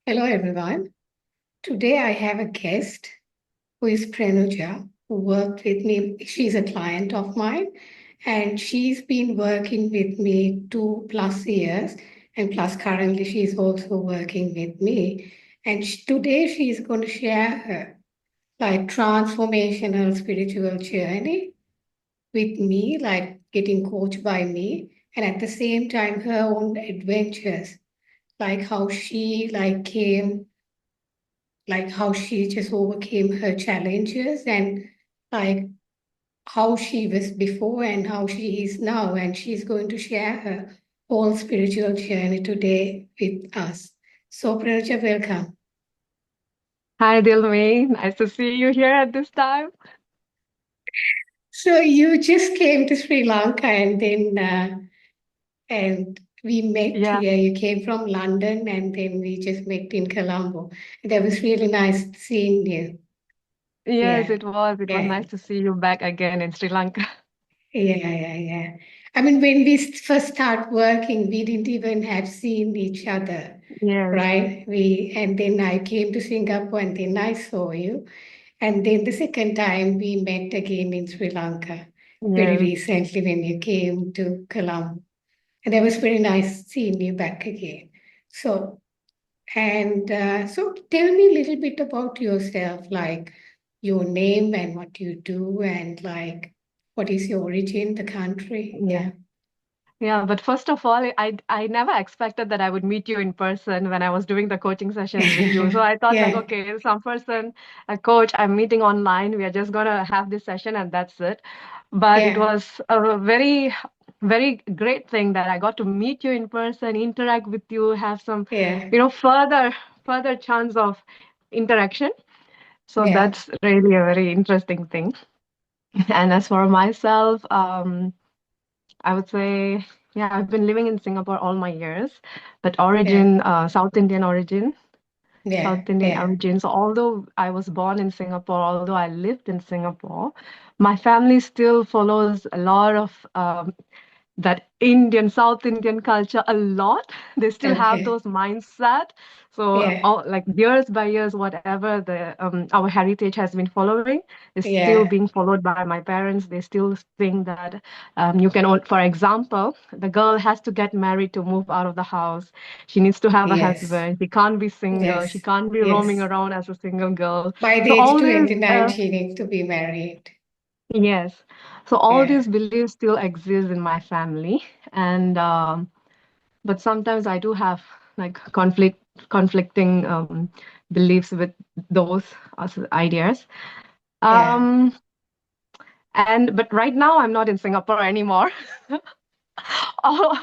Hello, everyone. Today I have a guest who is Pranuja, who worked with me. She's a client of mine, and she's been working with me 2+ years. And plus, currently, she's also working with me. And today she's going to share her like transformational spiritual journey with me, like getting coached by me, and at the same time, her own adventures, like how she how she just overcame her challenges and like how she was before and how she is now. And she's going to share her whole spiritual journey today with us. So, Pranuja, welcome. Hi, Dilmi. Nice to see you here at this time. So, you just came to Sri Lanka and we met Yeah, here. You came from London and then we just met in Colombo. That was really nice seeing you. yes, Yeah, it was. It was yeah. nice to see you back again in Sri Lanka. Yeah. I mean, when we first start working, we didn't even have seen each other, Yes, right? And then I came to Singapore and then I saw you. And then the second time we met again in Sri Lanka very yes. recently when you came to Colombo. And that was very nice seeing you back again. So, so tell me a little bit about yourself, like your name and what you do, and like what is your origin, the country. Yeah. Yeah. Yeah, but first of all, I never expected that I would meet you in person when I was doing the coaching sessions with you. So I thought like, Yeah. okay, some person, a coach, I'm meeting online. We are just gonna have this session and that's it. But it Yeah. was a very great thing that I got to meet you in person, interact with you, have some, Yeah. further chance of interaction. So Yeah. that's really a very interesting thing. And as for myself, I would say, yeah, I've been living in Singapore all my years, but Yeah. origin, Yeah. South Indian Yeah. origin. So although I was born in Singapore, although I lived in Singapore, my family still follows a lot of that Indian, South Indian culture a lot. They still have Okay. those mindset. So Yeah. all, like years by years, whatever the our heritage has been following is still Yeah. being followed by my parents. They still think that you can, for example, the girl has to get married to move out of the house. She needs to have a Yes. husband. She can't be single. She Yes. can't be roaming Yes. around as a single girl. By the So age all these 29, she needs to be married. yes. So all Yeah. these beliefs still exist in my family, and but sometimes I do have like conflicting beliefs with those ideas. Yeah. Um, and but right now I'm not in Singapore anymore. all,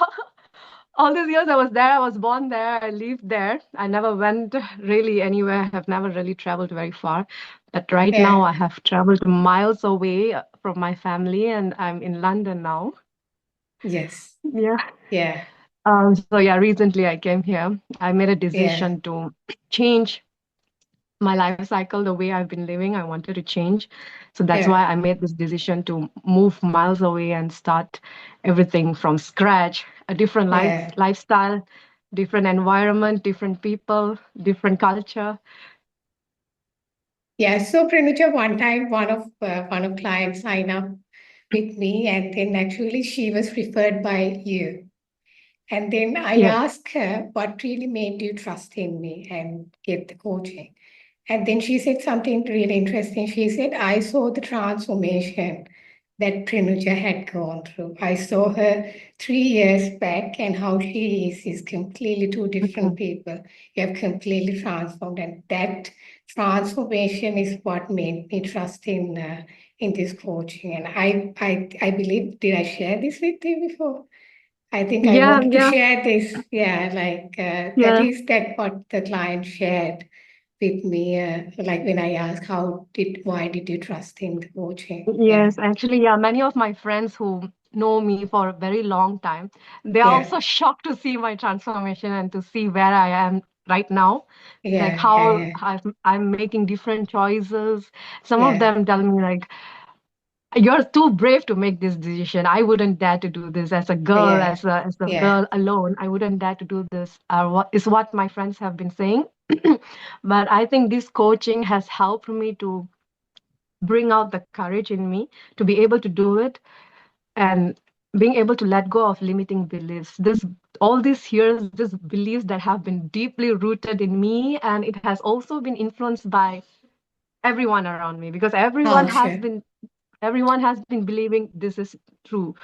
all these years I was there, I was born there, I lived there. I never went really anywhere. Have never really traveled very far. But right now Yeah. I have traveled miles away from my family, and I'm in London now. Yes. Yeah. Yeah. So yeah, recently I came here. I made a Yeah. decision to change my life cycle, the way I've been living. I wanted to change. So that's Yeah. why I made this decision to move miles away and start everything from scratch, a different Yeah. lifestyle, different environment, different people, different culture. Yeah. So Pranuja, one time one of clients signed up with me, and then actually she was referred by you. And then I Yes. asked her what really made you trust in me and get the coaching. And then she said something really interesting. She said, I saw the transformation that Pranuja had gone through. I saw her 3 years back and how she is completely two different Okay. people. You have completely transformed. And that transformation is what made me trust in this coaching. And I believe, did I share this with you before? I think I Yeah, wanted to yeah, share this. Yeah, that yeah. is that what the client shared with me. Like when I asked, why did you trust in the coaching? Yeah, Yes, actually, yeah, many of my friends who know me for a very long time, they are yeah, also shocked to see my transformation and to see where I am right now, like yeah, yeah, how yeah, I'm making different choices. Some of yeah, them tell me like, "You're too brave to make this decision. I wouldn't dare to do this as a girl, yeah, as a yeah, girl alone. I wouldn't dare to do this." What is what my friends have been saying. But I think this coaching has helped me to bring out the courage in me to be able to do it, and being able to let go of limiting beliefs. This all these years, these beliefs that have been deeply rooted in me, and it has also been influenced by everyone around me, because Oh, sure. everyone has been believing this is true.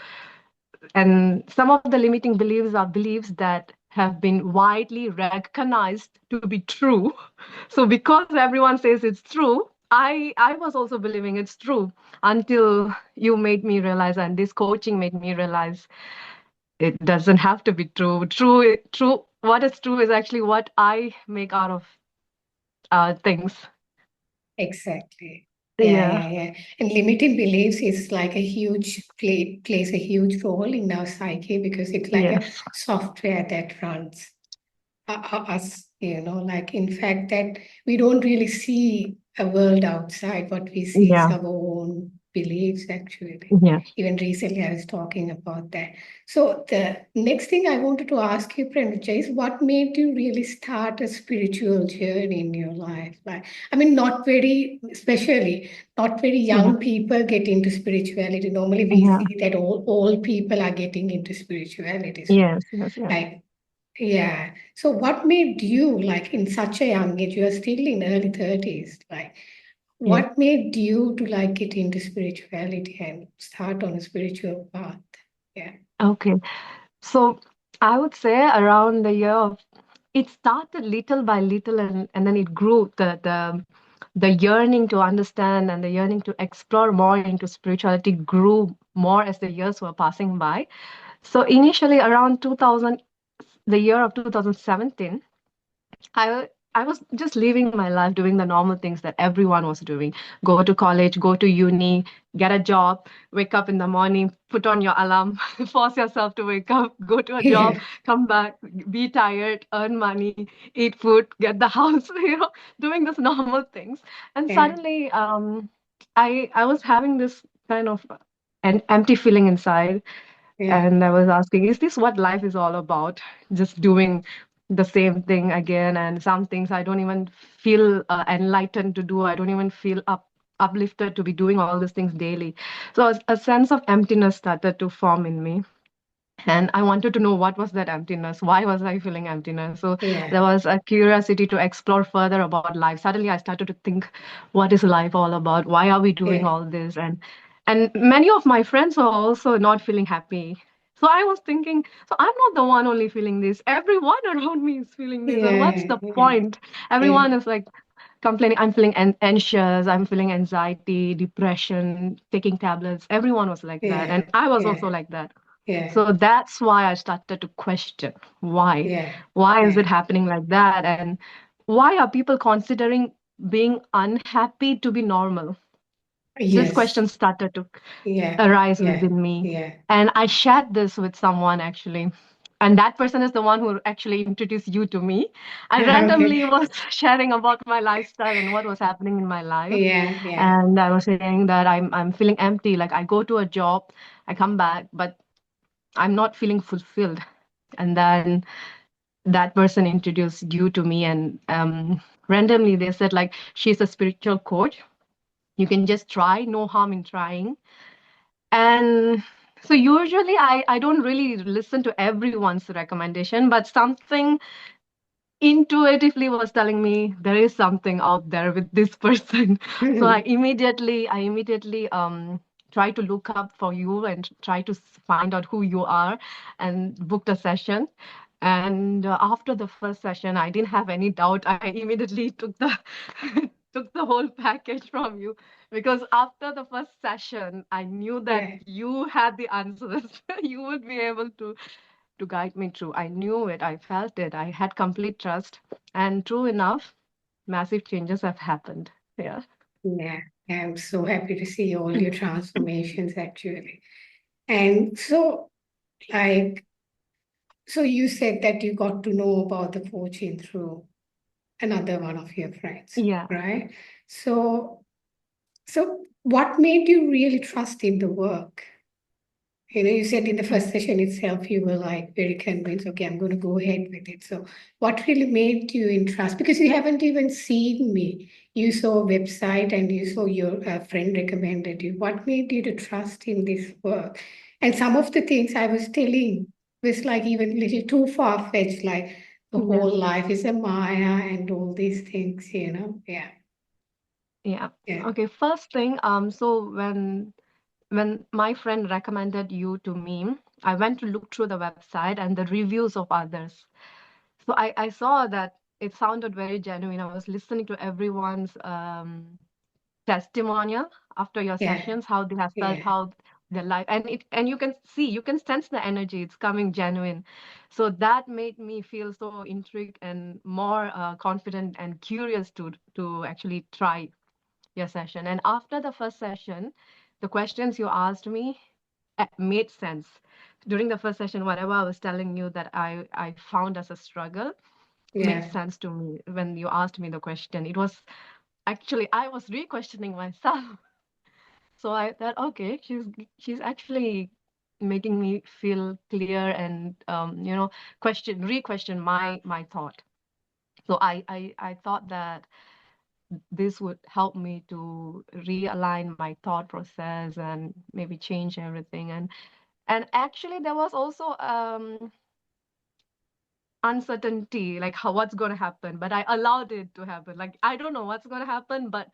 And some of the limiting beliefs are beliefs that have been widely recognized to be true. So because everyone says it's true, I was also believing it's true, until you made me realize, and this coaching made me realize, it doesn't have to be true. True. What is true is actually what I make out of things. Exactly. Yeah, Yeah. yeah, yeah. And limiting beliefs is like a huge plays a huge role in our psyche because it's like a Yes. software that runs us, like in fact that we don't really see a world outside. What we see is Yeah. our own beliefs, actually. Yes. Even recently, I was talking about that. So the next thing I wanted to ask you, Pranuja, is what made you really start a spiritual journey in your life? Like, I mean, especially not very Yeah. young people get into spirituality. Normally, we Yeah. see that all people are getting into spirituality. So, Yes. Yes. Yeah. like, yeah. So what made you, like in such a young age, you are still in early 30s, like Yeah. what made you to like get into spirituality and start on a spiritual path? Yeah. Okay. So I would say around the year of, it started little by little, and then it grew. The yearning to understand and the yearning to explore more into spirituality grew more as the years were passing by. So initially around 2000, the year of 2017, I was just living my life doing the normal things that everyone was doing. Go to college, go to uni, get a job, wake up in the morning, put on your alarm, force yourself to wake up, go to a job, Yeah. come back, be tired, earn money, eat food, get the house, doing these normal things. And Yeah. suddenly I was having this kind of an empty feeling inside, Yeah. and I was asking, is this what life is all about? Just doing the same thing again, and some things I don't even feel enlightened to do. I don't even feel uplifted to be doing all these things daily. So a sense of emptiness started to form in me. And I wanted to know what was that emptiness? Why was I feeling emptiness? So Yeah. there was a curiosity to explore further about life. Suddenly I started to think, what is life all about? Why are we doing Yeah. all this? And many of my friends were also not feeling happy. So I was thinking, so I'm not the one only feeling this. Everyone around me is feeling this. And what's Yeah. the Yeah. point? Yeah. Everyone is like complaining, I'm feeling anxious, I'm feeling anxiety, depression, taking tablets. Everyone was like that. And Yeah. I was Yeah. also like that. Yeah. So that's why I started to question why. Yeah. Why is it Yeah. happening like that? And why are people considering being unhappy to be normal? This Yes. question started to Yeah. arise Yeah. within me. Yeah. And I shared this with someone actually. And that person is the one who actually introduced you to me. I Okay. randomly was sharing about my lifestyle and what was happening in my life. Yeah. Yeah. And I was saying that I'm feeling empty. Like I go to a job, I come back, but I'm not feeling fulfilled. And then that person introduced you to me, and randomly they said, like, she's a spiritual coach. You can just try, no harm in trying. And so usually I don't really listen to everyone's recommendation, but something intuitively was telling me there is something out there with this person. So I immediately try to look up for you and try to find out who you are, and booked a session. And after the first session, I didn't have any doubt. I immediately took the took the whole package from you, because after the first session, I knew that Yeah. you had the answers. You would be able to guide me through. I knew it, I felt it, I had complete trust. And true enough, massive changes have happened. Yeah. Yeah. I'm so happy to see all your transformations actually. And so, like, so you said that you got to know about the coaching through another one of your friends, Yeah. right? So, so what made you really trust in the work? You said in the first session itself, you were like very convinced, okay, I'm going to go ahead with it. So, what really made you in trust? Because you haven't even seen me. You saw a website and you saw your friend recommended you. What made you to trust in this work? And some of the things I was telling was like even a little too far-fetched, like the Yeah. whole life is a Maya and all these things. Yeah, Yeah. yeah, Okay. First thing, so when my friend recommended you to me, I went to look through the website and the reviews of others. So I saw that it sounded very genuine. I was listening to everyone's testimonial after your yeah, sessions, how they have felt, yeah. how their life, and you can see, you can sense the energy. It's coming genuine. So that made me feel so intrigued and more confident and curious to actually try your session. And after the first session, the questions you asked me made sense. During the first session, whatever I was telling you that I found as a struggle made Yeah. sense to me when you asked me the question. It was actually I was re-questioning myself. So I thought, okay, she's actually making me feel clear and re-question my thought. So I thought that this would help me to realign my thought process and maybe change everything. And actually there was also uncertainty, like how what's going to happen, but I allowed it to happen. Like I don't know what's going to happen, but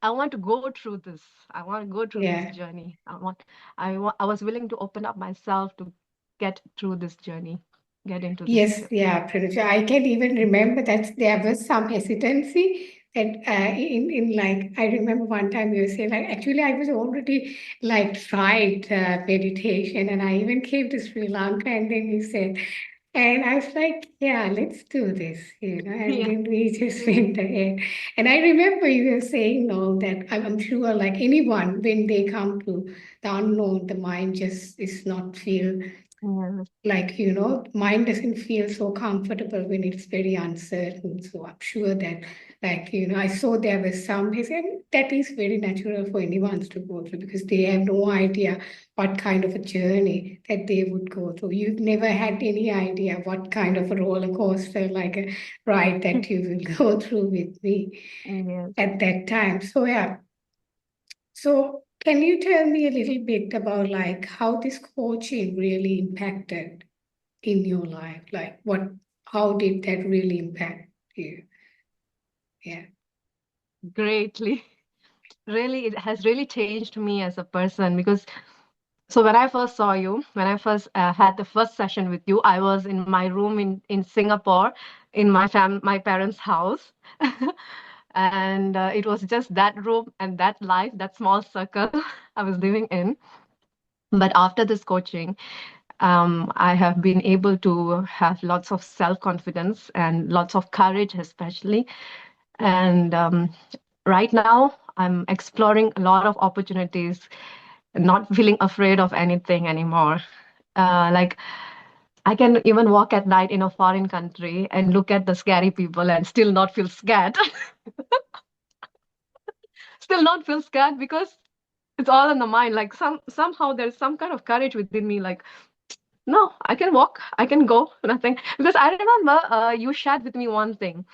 I want to go through this. I want to go through this Yeah. journey. I was willing to open up myself to get through this journey, get into this Yes, journey. yeah, Pranuja. I can even remember that there was some hesitancy that in like I remember one time you say like actually I was already like tried meditation and I even came to Sri Lanka and then you said and I was like yeah let's do this and Yeah. then we just Yeah. went ahead and I remember you were saying all that I'm sure like anyone when they come to the unknown the mind just is not feel Yeah. like mind doesn't feel so comfortable when it's very uncertain. So I'm sure that, like I saw there was some, and that is very natural for anyone to go through because they have no idea what kind of a journey that they would go through. You've never had any idea what kind of a roller coaster, like a ride that you will go through with me Yes. at that time. So, yeah. So, can you tell me a little bit about like how this coaching really impacted in your life? Like how did that really impact you? Yeah. Greatly. Really, it has really changed me as a person because so when I first saw you, when I first had the first session with you, I was in my room in Singapore, in my parents' house, and it was just that room and that life, that small circle I was living in. But after this coaching, I have been able to have lots of self-confidence and lots of courage, especially. And right now, I'm exploring a lot of opportunities, not feeling afraid of anything anymore. Like I can even walk at night in a foreign country and look at the scary people and still not feel scared. Still not feel scared because it's all in the mind. Like somehow there's some kind of courage within me. Like no, I can walk, I can go, nothing. Because I remember you shared with me one thing.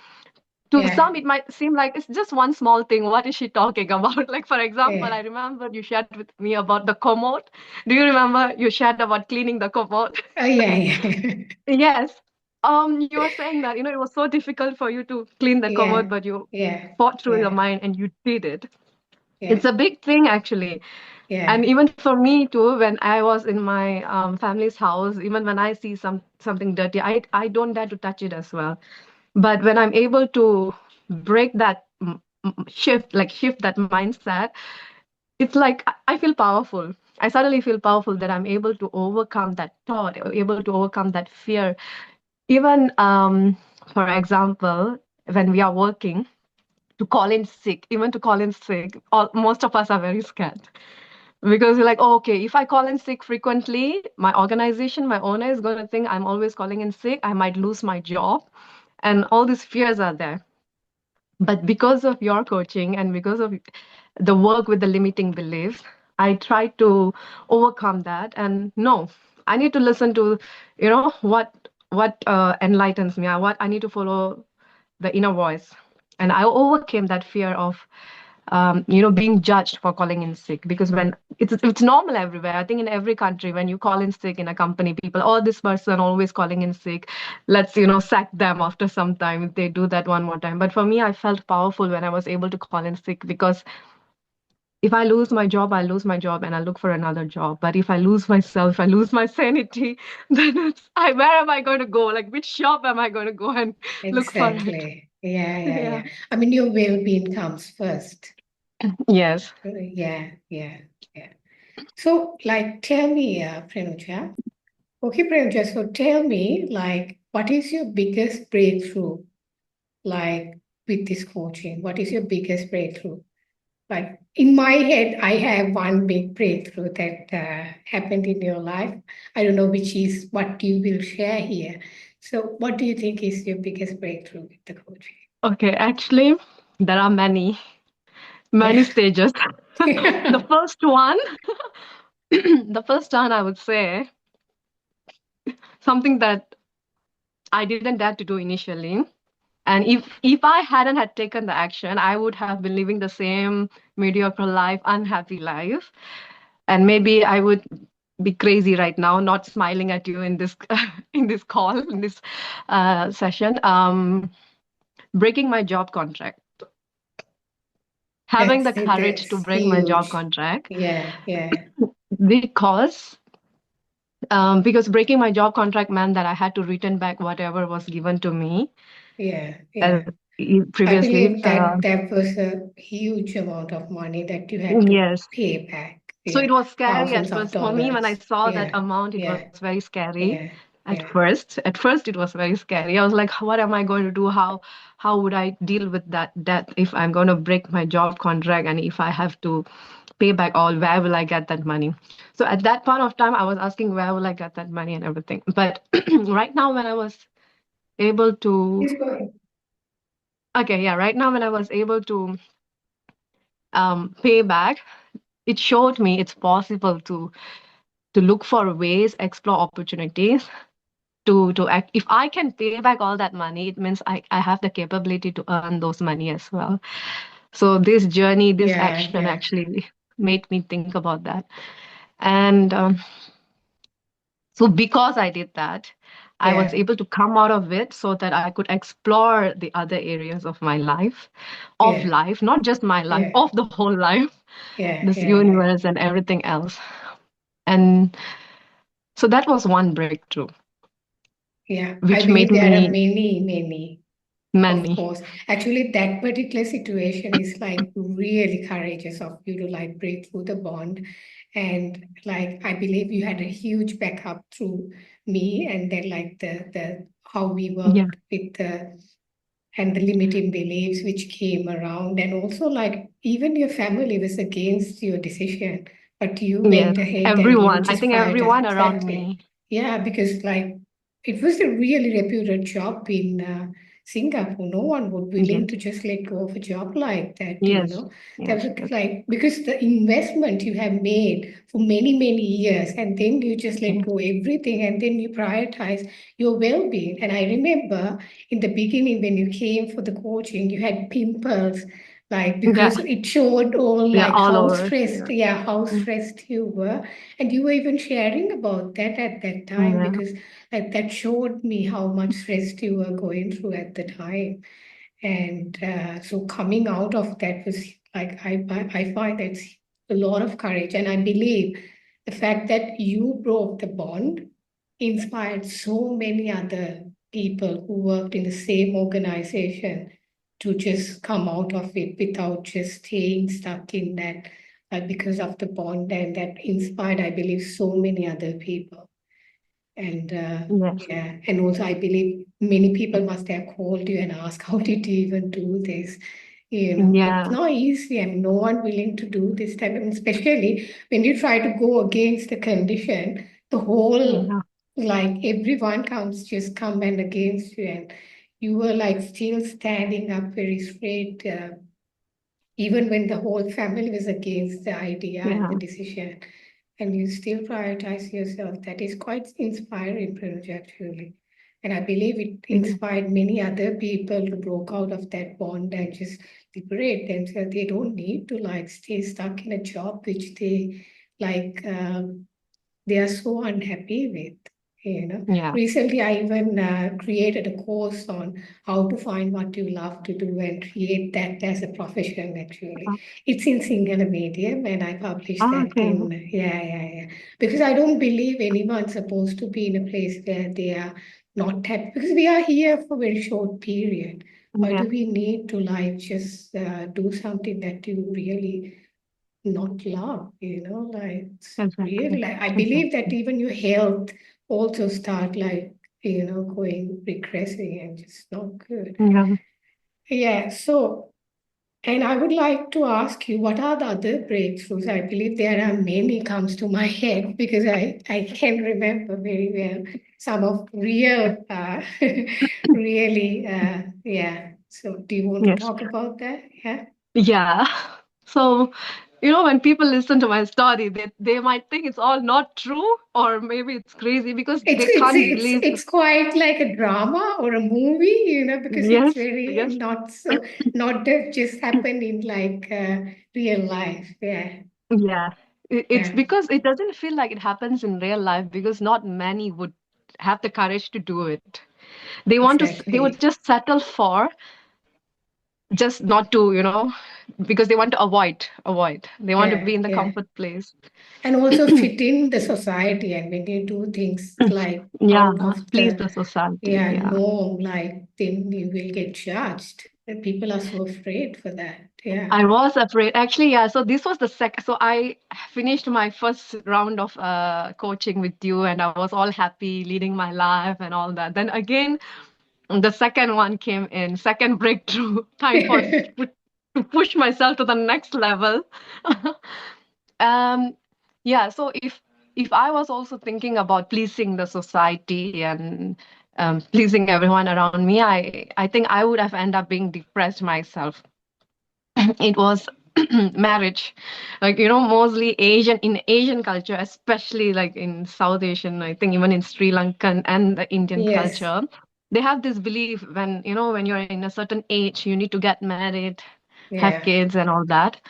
To Yeah. some, it might seem like it's just one small thing. What is she talking about? Like, for example, I Yeah. remember you shared with me about the commode. Do you remember you shared about cleaning the commode? Oh, yeah. Yeah. Yes. You were saying that, it was so difficult for you to clean the commode, Yeah. but you Yeah. fought through your Yeah. mind and you did it. It's Yeah. a big thing, actually. And Yeah. even for me too, when I was in my family's house, even when I see something dirty, I don't dare to touch it as well. But when I'm able to break that shift that mindset, it's like I feel powerful. I suddenly feel powerful that I'm able to overcome that thought, able to overcome that fear. Even, for example, when we are working, to call in sick, even to call in sick, most of us are very scared because we're like, oh, okay, if I call in sick frequently, my organization, my owner is going to think I'm always calling in sick. I might lose my job. And all these fears are there. But because of your coaching and because of the work with the limiting beliefs, I tried to overcome that, and no, I need to listen to, what enlightens me, what I need to follow the inner voice. And I overcame that fear of, being judged for calling in sick, because when it's normal everywhere. I think in every country, when you call in sick in a company, people, oh, this person always calling in sick. Let's, sack them after some time if they do that one more time. But for me, I felt powerful when I was able to call in sick, because if I lose my job, I lose my job and I look for another job. But if I lose myself, if I lose my sanity, then where am I going to go? Like, which shop am I going to go and look for it? Exactly. Yeah, yeah, Yeah. yeah. I mean, your well-being comes first. Yes. Yeah, yeah, yeah. So, like, tell me, Pranuja. Okay, Pranuja, so tell me, like, what is your biggest breakthrough, like, with this coaching? What is your biggest breakthrough? Like, in my head, I have one big breakthrough that happened in your life. I don't know which is what you will share here. So, what do you think is your biggest breakthrough with the coaching? Okay. Actually, there are many Yeah. stages. The first one, the first one, I would say something that I didn't dare to do initially. And if I hadn't had taken the action, I would have been living the same mediocre life, unhappy life. And maybe I would be crazy right now, not smiling at you in this in this call, in this session. Breaking my job contract, having the courage to That's break my job huge. contract, Yeah, yeah, because because breaking my job contract meant that I had to return back whatever was given to me yeah, uh, yeah. I previously. believe that that was a huge amount of money that you had to Yes. pay back. So it Yeah, was scary at thousands of first for me when I dollars. saw that Yeah, amount. It was yeah, very scary yeah, at yeah. first. At first, it was very scary. I was like, "What am I going to do? How would I deal with that debt if I'm going to break my job contract, and if I have to pay back all? Where will I get that money?" So at that point of time, I was asking, "Where will I get that money?" and everything. But right now, when I was able to, Please go ahead. okay, yeah, right now when I was able to pay back, it showed me it's possible to look for ways, explore opportunities to act. If I can pay back all that money, it means I have the capability to earn those money as well. So this journey, this Yeah, action yeah, actually made me think about that. And so because I did that, I was yeah, able to come out of it so that I could explore the other areas of my life, yeah, not just my life, yeah, of the whole life, yeah, this yeah, yeah, universe and everything else. And so that was one breakthrough, yeah. I which made believe there are me many, many. Of many. course. Actually, that particular situation is like really courageous of you to like break through the bond. And like I believe you had a huge backup through me and then like the how we Yeah. worked with the and the limiting beliefs which came around. And also like even your family was against your decision, but you Yes. went ahead and you Everyone. I just think fired everyone around exactly. me. Yeah, because like it was a really reputed job in Singapore. No one would Yes. willing to just let go of a job like that, you Yes. know. There Yes. was Yes. like because the investment you have made for many, many years, and then you just let Yes. go everything and then you prioritize your well-being. And I remember in the beginning when you came for the coaching, you had pimples, like Yeah. because it showed all Yeah. like All how over. stressed, Yeah. yeah, how Mm. stressed you were. And you were even sharing about that at that time Yeah. because like, that showed me how much stress you were going through at the time. And so coming out of that was like, I find that's a lot of courage. And I believe the fact that you broke the bond inspired so many other people who worked in the same organization to just come out of it without just staying stuck in that because of the bond. And that inspired, I believe, so many other people. And Yes. yeah, and also I believe many people must have called you and asked, how did you even do this? You know, it's Yeah. not easy and no one willing to do this type of, especially when you try to go against the condition, the whole, Yeah. like everyone comes, just come and against you. And you were like still standing up very straight. even when the whole family was against the idea and the Yeah. decision, and you still prioritize yourself. That is quite inspiring, Pranuja, actually. And I believe it Yeah. inspired many other people to broke out of that bond and just liberate themselves. They don't need to like stay stuck in a job which they like they are so unhappy with. Yeah. Recently I even created a course on how to find what you love to do and create that as a profession. Actually, it's in singular medium, and I published Ah, that okay. in yeah, because I don't believe anyone's supposed to be in a place where they are not happy, because we are here for a very short period. Why Yeah. do we need to like just do something that you really not love, like it's really Exactly. like I believe that Exactly. even your health also start like, going regressing and just not good. Yeah. Yeah, so and I would like to ask you, what are the other breakthroughs? I believe there are many comes to my head because I can remember very well some of real really yeah. So do you want to Yes. talk about that? Yeah. Yeah. So, when people listen to my story, they might think it's all not true, or maybe it's crazy because It's they it's can't it's believe. it's quite like a drama or a movie, because it's Yes, very yes. not so not that just happen in like real life. Yeah, Yeah. It's yeah, because it doesn't feel like it happens in real life because not many would have the courage to do it. They would exactly. just settle for just not to, because they want to avoid. They want to Yeah, be in the yeah, comfort place. and also fit in the society. And when you do things like Yeah, out of please the the society. yeah Yeah. norm, like then you will get judged. And people are so afraid for that. Yeah, I was afraid. Actually, yeah. So this was the second. So I finished my first round of coaching with you, and I was all happy, leading my life and all that. Then again, the second one came in, second breakthrough. Time for to push myself to the next level. um, yeah. So if I was also thinking about pleasing the society and pleasing everyone around me, I think I would have ended up being depressed myself. It was marriage, like mostly Asian, in Asian culture, especially like in South Asian, I think even in Sri Lankan and the Indian yes, culture, they have this belief when you're in a certain age you need to get married, have yeah, kids and all that.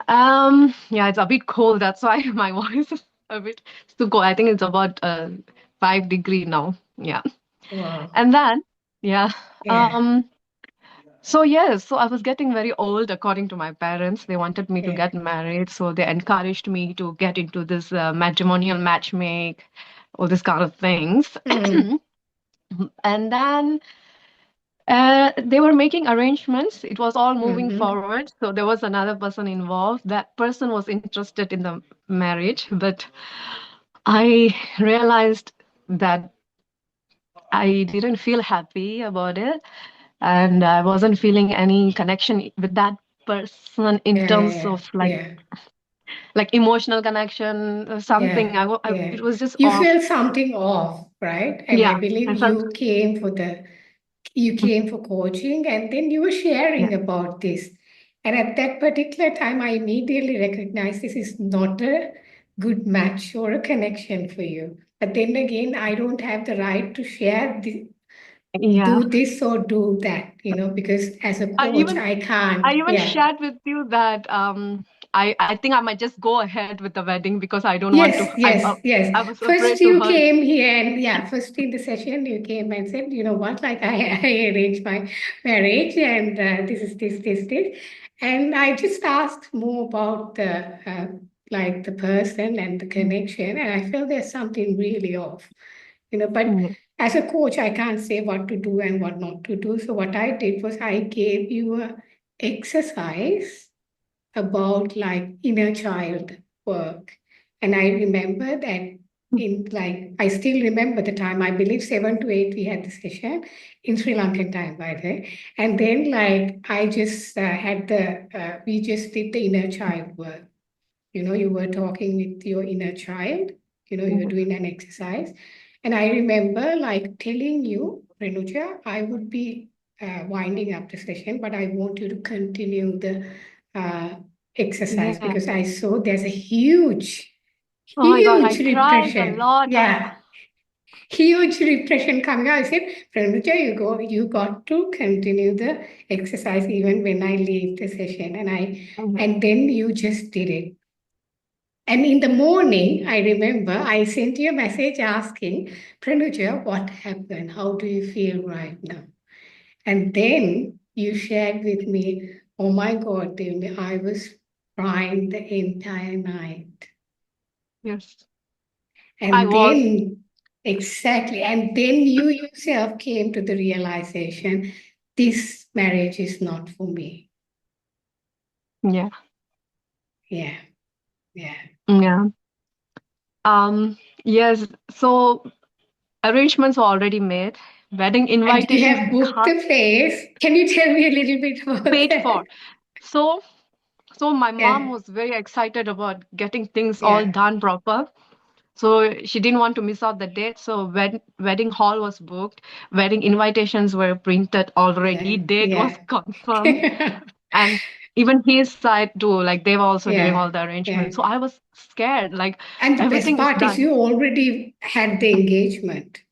Yeah, it's a bit cold, that's why my voice is a bit, it's too cold. I think it's about 5 degree now. Yeah. wow, And then yeah. yeah, um so yes, so I was getting very old according to my parents. They wanted me to yeah. get married, so they encouraged me to get into this matrimonial matchmake, all this kind of things. Mm, And then they were making arrangements. It was all moving mm-hmm. forward. So there was another person involved. That person was interested in the marriage, but I realized that I didn't feel happy about it, and I wasn't feeling any connection with that person in Yeah, terms yeah, of like yeah, emotional connection or something. yeah, It yeah. was just You off. feel something off, right? And I Yeah, believe I felt. you came for coaching and then you were Yeah, sharing about this. And at that particular time, I immediately recognized this is not a good match or a connection for you. But then again, I don't have the right to share yeah. do this or do that, because as a I coach, even I I can't. even Yeah. shared with you that I think I might just go ahead with the wedding because I don't want to. Yes, yes, yes. I was First, afraid to you hurt. came here, and yeah, first in the session, you came and said, you know what, like I arranged my marriage, and this is this. And I just asked more about like the person and the connection, and I felt there's something really off, but Yeah. as a coach, I can't say what to do and what not to do. So what I did was I gave you a exercise about like inner child work. And I remember that in like, I still remember the time, I believe 7 to 8, we had the session in Sri Lankan time, by the way. And then like, I just we just did the inner child work. You were talking with your inner child, you were doing an exercise. And I remember like telling you, Renuja, I would be winding up the session, but I want you to continue the uh, exercise Yeah. because I saw there's a huge, Oh my God, I huge cried a repression. lot. Yeah, huge repression coming out. I said, Pranuja, you got to continue the exercise even when I leave the session. Mhm. And then you just did it. And in the morning, I remember I sent you a message asking, Pranuja, what happened? How do you feel right now? And then you shared with me, oh my God, Dilmi, I was crying the entire night. Yes, I And was. then, exactly, and then you yourself came to the realization, this marriage is not for me. Yeah. Yeah, yeah. Yeah. Um, yes. So arrangements were already made. Wedding And you invitations have booked got the place. Can you tell me a little bit about paid that? for. So, so my mom Yeah, was very excited about getting things all yeah, done proper. So she didn't want to miss out the date. So wedding hall was booked. Wedding invitations were printed already. yeah, Date was yeah. confirmed. And even his side too, like they were also doing Yeah, all the arrangements. yeah. So I was scared, like And the best everything is part is done. you already had the engagement.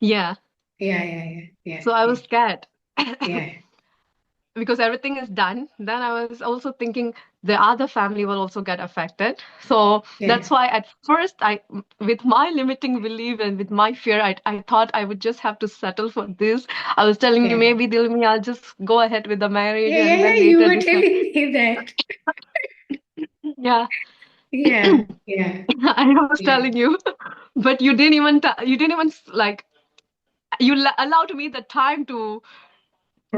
Yeah. Yeah, yeah, yeah, yeah, So I yeah, was scared. yeah, Because everything is done. Then I was also thinking the other family will also get affected. So yeah, that's why at first with my limiting belief and with my fear, I thought I would just have to settle for this. I was telling you yeah. maybe Dilmi, I'll just go ahead with the marriage Yeah, yeah, and yeah. then You later were decide. telling me that. Yeah, Yeah, yeah, I was yeah. telling you, but you didn't even you didn't even like allowed me the time to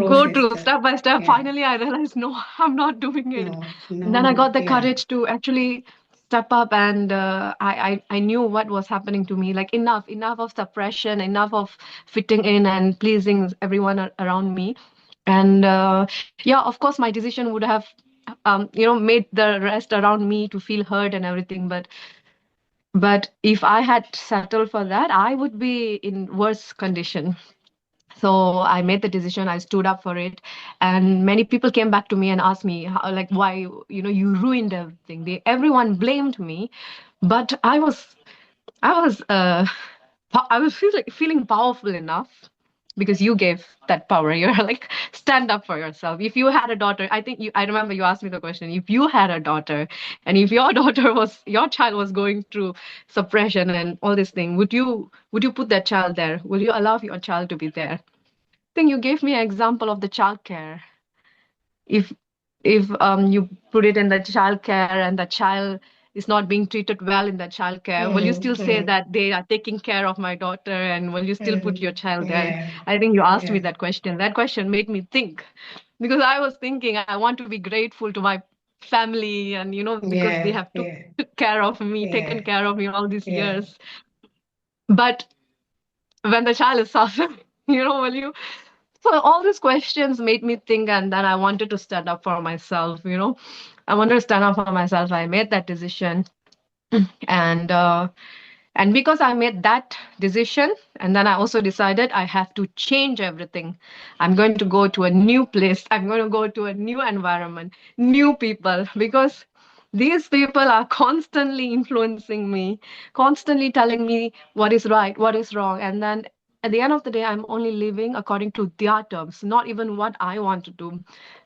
go Process to that. step by step. Yeah. Finally, I realized, no, I'm not doing it. No, And then I no. got the Yeah, courage to actually step up, and I knew what was happening to me. Like enough of suppression, enough of fitting in and pleasing everyone around me. And yeah, of course, my decision would have, made the rest around me to feel hurt and everything. But if I had settled for that, I would be in worse condition. So I made the decision. I stood up for it, and many people came back to me and asked me, how, like, why you ruined everything. Everyone blamed me, but I was I was feeling powerful enough because you gave that power. You're like, stand up for yourself. If you had a daughter, I remember you asked me the question. If you had a daughter, and if your your child was going through suppression and all this thing, would you put that child there? Will you allow your child to be there? Think you gave me an example of the childcare. If you put it in the childcare and the child is not being treated well in the childcare, will you still say mm, that they are taking care of my daughter, and will you still put your child there? yeah, I think you asked me yeah, that question. That question made me think because I was thinking I want to be grateful to my family, and because they yeah, have yeah, took care of me, taken yeah, care of me all these yeah, years. But when the child is suffering, will you? So all these questions made me think, and then I wanted to stand up for myself. I wanted to stand up for myself. I made that decision, and because I made that decision, and then I also decided I have to change everything. I'm going to go to a new place. I'm going to go to a new environment, new people, because these people are constantly influencing me, constantly telling me what is right, what is wrong. And then at the end of the day, I'm only living according to their terms, not even what I want to do.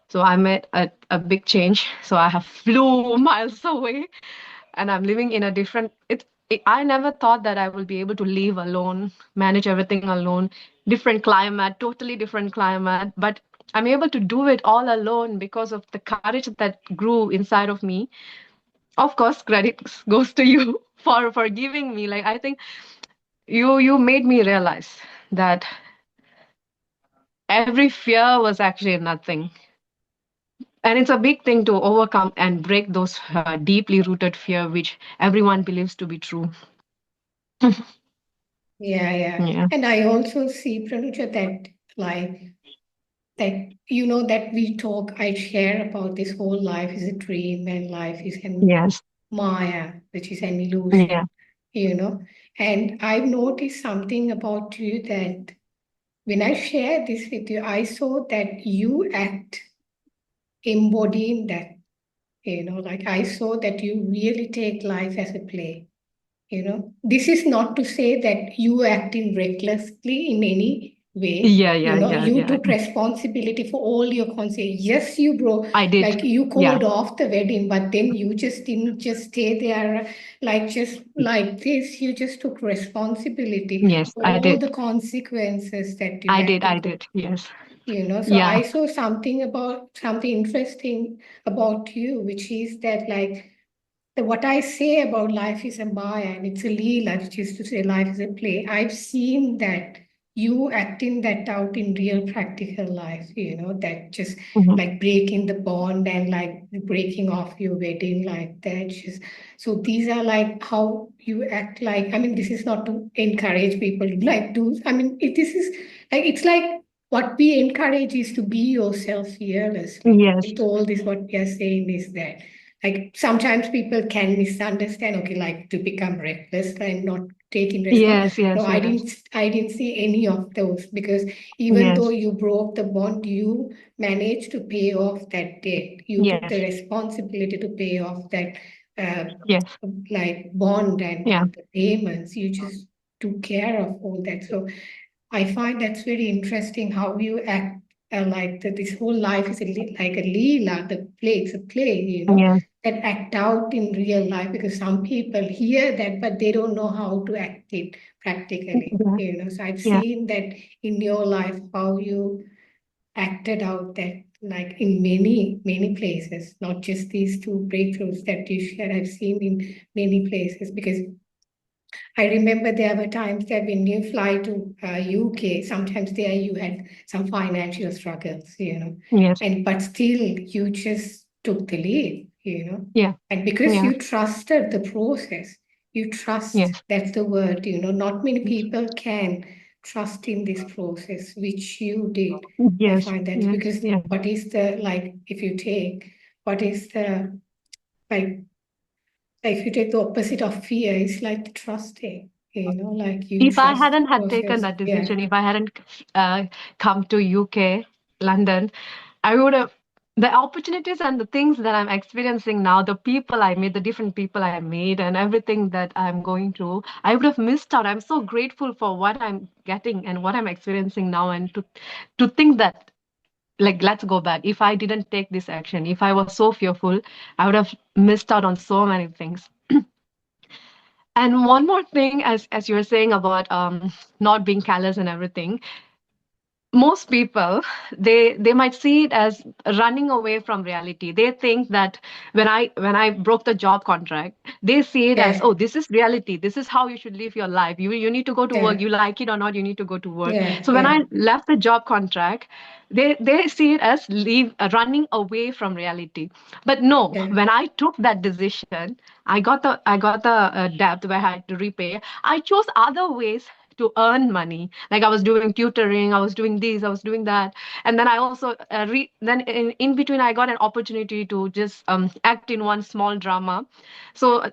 So I made a big change. So I have flew miles away, and I'm living in a different I never thought that I will be able to live alone, manage everything alone, different climate, totally different climate, but I'm able to do it all alone because of the courage that grew inside of me. Of course, credit goes to you for giving me. Like, I think you made me realize that every fear was actually nothing. And it's a big thing to overcome and break those deeply rooted fear, which everyone believes to be true. yeah, yeah. Yeah. And I also see, Pranuja, that like that we talk, I share about this whole life is a dream and life is an Yes. Maya, which is an Yeah. illusion, you know. And I've noticed something about you that when I share this with you, I saw that you act embodying that, like I saw that you really take life as a play. This is not to say that you acting recklessly in any way. Yeah, yeah, yeah, You yeah. took responsibility for all your consequences. Yes, you bro, I did. like you Yeah. called off the wedding, but then you just didn't just stay there like just like this. You just took responsibility Yes, for I all did. the consequences that you I had did. to I go. did. Yes. So Yeah. I saw something interesting about you, which is that like what I say about life is a Maya and it's a Leela, which is to say life is a play. I've seen that you acting that out in real practical life, that just Mhm. like breaking the bond and like breaking off your wedding like that. So these are like how you act like, I mean, this is not to encourage people to like do, I mean, this is like, it's like what we encourage is to be yourself fearlessly. Yes. With all this, what we are saying is that like sometimes people can misunderstand, okay, like to become reckless and not taking response. Yes. No, Yes. I Yes. didn't I didn't see any of those because even though Yes. you broke the bond, you managed to pay off that debt. You took Yes. the responsibility to pay off that uh, Yes. like bond Yeah. and the payments. You just took care of all that. So I find that's very interesting how you act like that. This whole life is like a leela, the play, it's a play, Yes. that act out in real life because some people hear that, but they don't know how to act it practically, Yeah. So I've Yeah. seen that in your life, how you acted out that like in many, many places, not just these two breakthroughs that you shared. I've seen in many places because I remember there were times that when you fly to UK, sometimes there you had some financial struggles, Yes. and but still you just took the lead, Yeah. and because Yeah. you trusted the process, you trust, Yes. that's the word, not many people can trust in this process, which you did. I Yes. find that Yes. because Yeah. what is the like if you take what is the like if you take the opposite of fear, it's like trusting, like you If I trust the hadn't had taken process. that Yeah, decision, if I hadn't come to UK, London, I would have the opportunities and the things that I'm experiencing now, the people I meet, the different people I meet, and everything that I'm going through, I would have missed out. I'm so grateful for what I'm getting and what I'm experiencing now, and to think that like let's go back. If I didn't take this action, if I was so fearful, I would have missed out on so many things. And one more thing, as you were saying about not being callous and everything, most people they might see it as running away from reality. They think that when I broke the job contract, they see it as, yeah, oh, this is reality, this is how you should live your life. You need to go to work, yeah, you like it or not, you need to go to work. yeah, So when I yeah, left the job contract, they see it as running away from reality. But no, yeah, when I took that decision, I got the debt where I had to repay. I chose other ways to earn money. Like I was doing tutoring, I was doing this, I was doing that, and then I also then in between I got an opportunity to just act in one small drama. So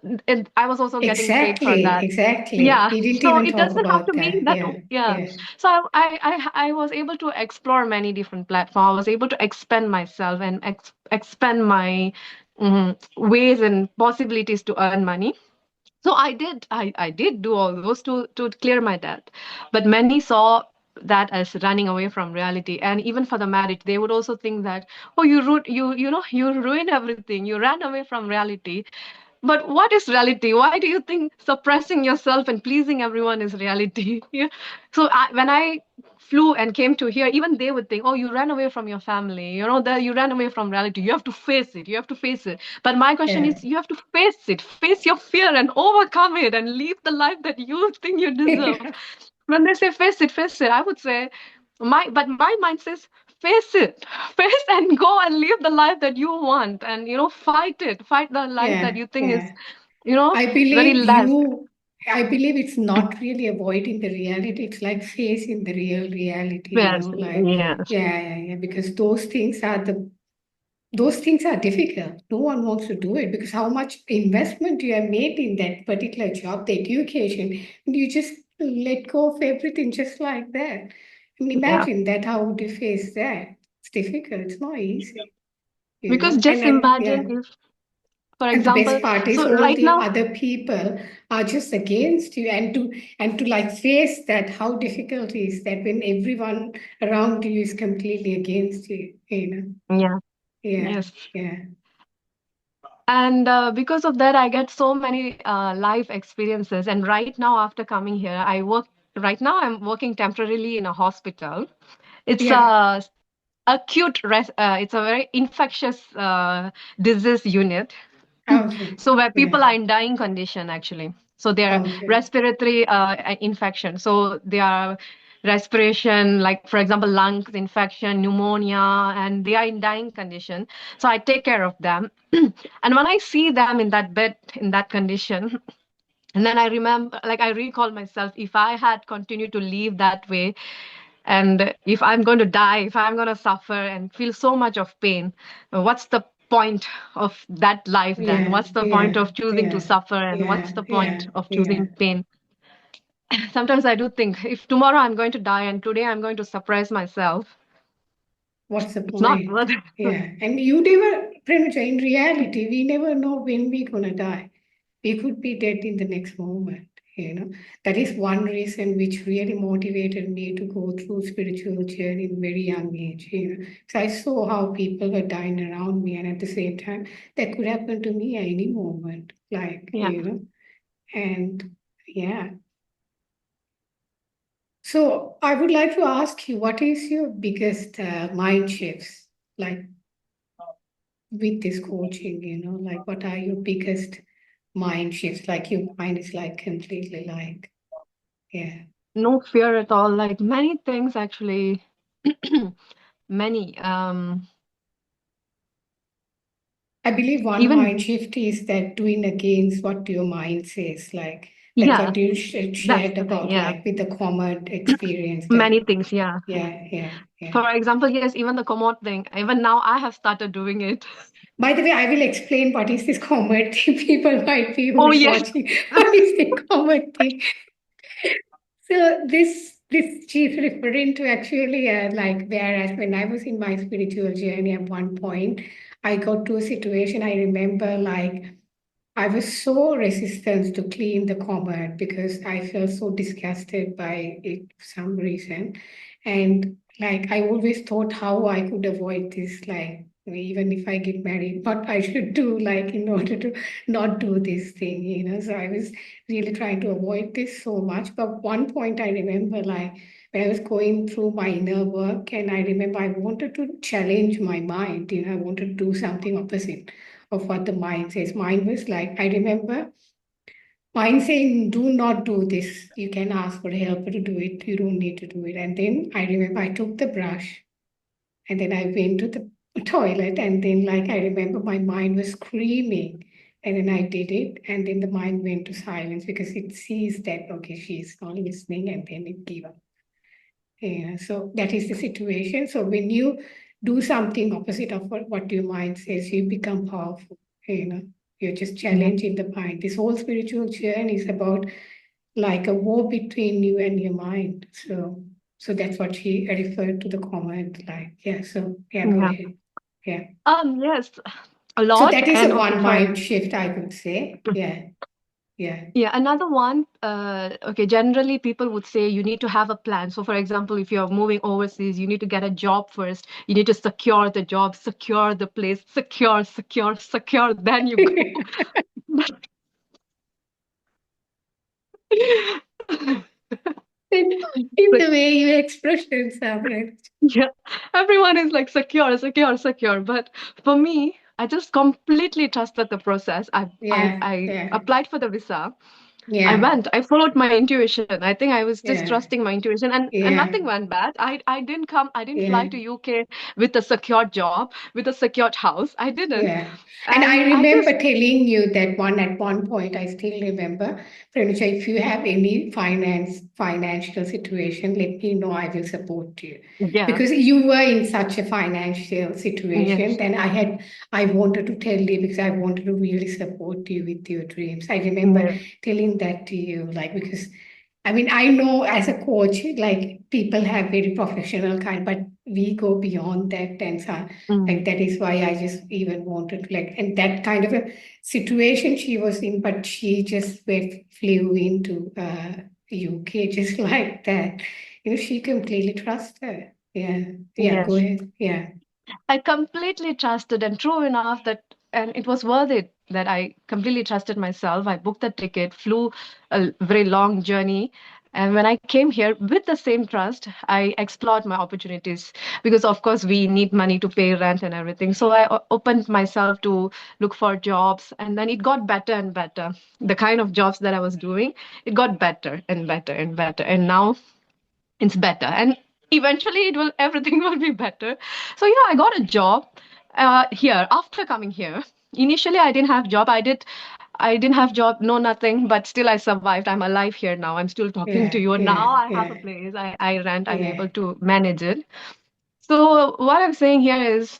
I was also getting paid for exactly, that. exactly. Yeah, We didn't so even it talk doesn't have about to mean that. that. Yeah, Yeah, yeah, so I was able to explore many different platforms. I was able to expand myself and expand my ways and possibilities to earn money. So I did do all those to clear my debt. But many saw that as running away from reality. And even for the marriage, they would also think that, oh, you ruined everything, you ran away from reality. But what is reality? Why do you think suppressing yourself and pleasing everyone is reality? Yeah. So when I flew and came to here, even they would think, oh, you ran away from your family, that you ran away from reality. You have to face it. You have to face it. But my question yeah. is, you have to face it, face your fear and overcome it and live the life that you think you deserve. When they say face it, I would say my mind says face it, face and go and live the life that you want, and fight the life that Yeah, you think is yeah. you know I very believe less. you, I believe it's not really avoiding the reality. It's like facing the real reality, Yes, like, yes, yeah, yeah, yeah, because those things are difficult. No one wants to do it because how much investment you have made in that particular job, the education, and you just let go of everything just like that. I mean, yeah. imagine that. How would you face that? It's difficult. It's not easy. Because just Yeah. imagine if, for And the best example, part is so all right the now, other people are just against you, and to like face that how difficult is that when everyone around you is completely against you, you know. yeah, Yeah, yes. yeah, And because of that, I get so many life experiences. And right now, after coming here, right now, I'm working temporarily in a hospital. It's yeah. a it's a very infectious disease unit. Okay. So where Yeah. people are in dying condition actually. So they're Okay. respiratory infection. So they are respiration, like for example, lungs infection, pneumonia, and they are in dying condition. So I take care of them. And when I see them in that bed, in that condition, and then I remember, like I recall myself, if I had continued to live that way, and if I'm going to die, if I'm going to suffer and feel so much of pain, what's the point of that life then? Yeah, What's the point yeah, of choosing to yeah, suffer? And what's yeah, the yeah, point of yeah. choosing pain? Sometimes I do think if tomorrow I'm going to die and today I'm going to suppress myself, What's the it's not point? worth it. Yeah. And you never, Pranuja, in reality, we never know when we're gonna die. We could be dead in the next moment, you know. That is one reason which really motivated me to go through spiritual journey in very young age, you know. So I saw how people were dying around me, and at the same time, that could happen to me at any moment, like, Yeah. you know. And yeah. So I would like to ask you, what is your biggest mind shifts, like with this coaching, you know, like what are your biggest mind shifts? Like your mind is like completely like, yeah. No fear at all. Like many things actually, many. I believe one Even, mind shift is that doing against what your mind says, like that's yeah, what you that's shared the thing. about, Yeah. like with the common experience that, Many things. Yeah. yeah, yeah, yeah. For example, yes, even the commode thing. Even now, I have started doing it. By the way, I will explain what is this common thing. People might be who Oh, is yes. watching. What is the common thing? So this she's referring to actually like whereas when I was in my spiritual journey at one point, I got to a situation I remember like I was so resistant to clean the cupboard because I felt so disgusted by it for some reason. And like I always thought how I could avoid this, like even if I get married, what I should do, like in order to not do this thing, you know. So I was really trying to avoid this so much. But one point I remember like when I was going through my inner work and I remember I wanted to challenge my mind, you know, I wanted to do something opposite of what the mind says. Mine was like, I remember mine saying, do not do this. You can ask for help to do it. You don't need to do it. And then I remember I took the brush and then I went to the toilet. And then, like, I remember my mind was screaming. And then I did it. And then the mind went to silence because it sees that, okay, she's not listening. And then it gave up. Yeah, so that is the situation. So when you do something opposite of what your mind says, you become powerful. You know, you're just Yeah. challenging the mind. This whole spiritual journey is about like a war between you and your mind. So that's what she referred to the comment. Like, yeah. So yeah, go Yeah. ahead. Yeah. Yes, a So lot. that is a And okay, one mind shift, I would say. Yeah. Yeah. yeah, another one. Okay, generally people would say you need to have a plan. So, for example, if you're moving overseas, you need to get a job first. You need to secure the job, secure the place, secure. Then you go. In the way your expressions are. Yeah, everyone is like secure. But for me, I just completely trusted the process. Yeah. I Yeah. applied for the visa. I Yeah. went. I followed my intuition. I think I was just Yeah. trusting my intuition, and Yeah. nothing went bad. I didn't come. I didn't fly Yeah, to UK with a secured job, with a secured house. I didn't, yeah. And I and I remember just telling you that one at one point, I still remember, Pranuja, if you have any financial situation, let me know, I will support you. yeah, Because you were in such a financial situation, yes, then I wanted to tell you because I wanted to really support you with your dreams. I remember yes, telling that to you, like, because I mean, I know as a coach, like people have very professional kind, but we go beyond that. And so, Mm. like, that is why I just even wanted to, like, and that kind of a situation she was in, but she just flew into UK just like that. She completely trusted. Yeah. Yeah. Go Yes. ahead. Yeah. I completely trusted, and true enough that, and it was worth it that I completely trusted myself. I booked the ticket, flew a very long journey. And when I came here with the same trust, I explored my opportunities because, of course, we need money to pay rent and everything. So I opened myself to look for jobs, and then it got better and better. The kind of jobs that I was doing, it got better and better and better. And now it's better, and eventually it will everything will be better. So yeah, I got a job here after coming here. Initially I didn't have job. I didn't have job, no nothing, but still I survived. I'm alive here now. I'm still talking to Yeah. you. Now Yeah. I have a Yeah. place. I rent. I'm Yeah. able to manage it. So what I'm saying here is,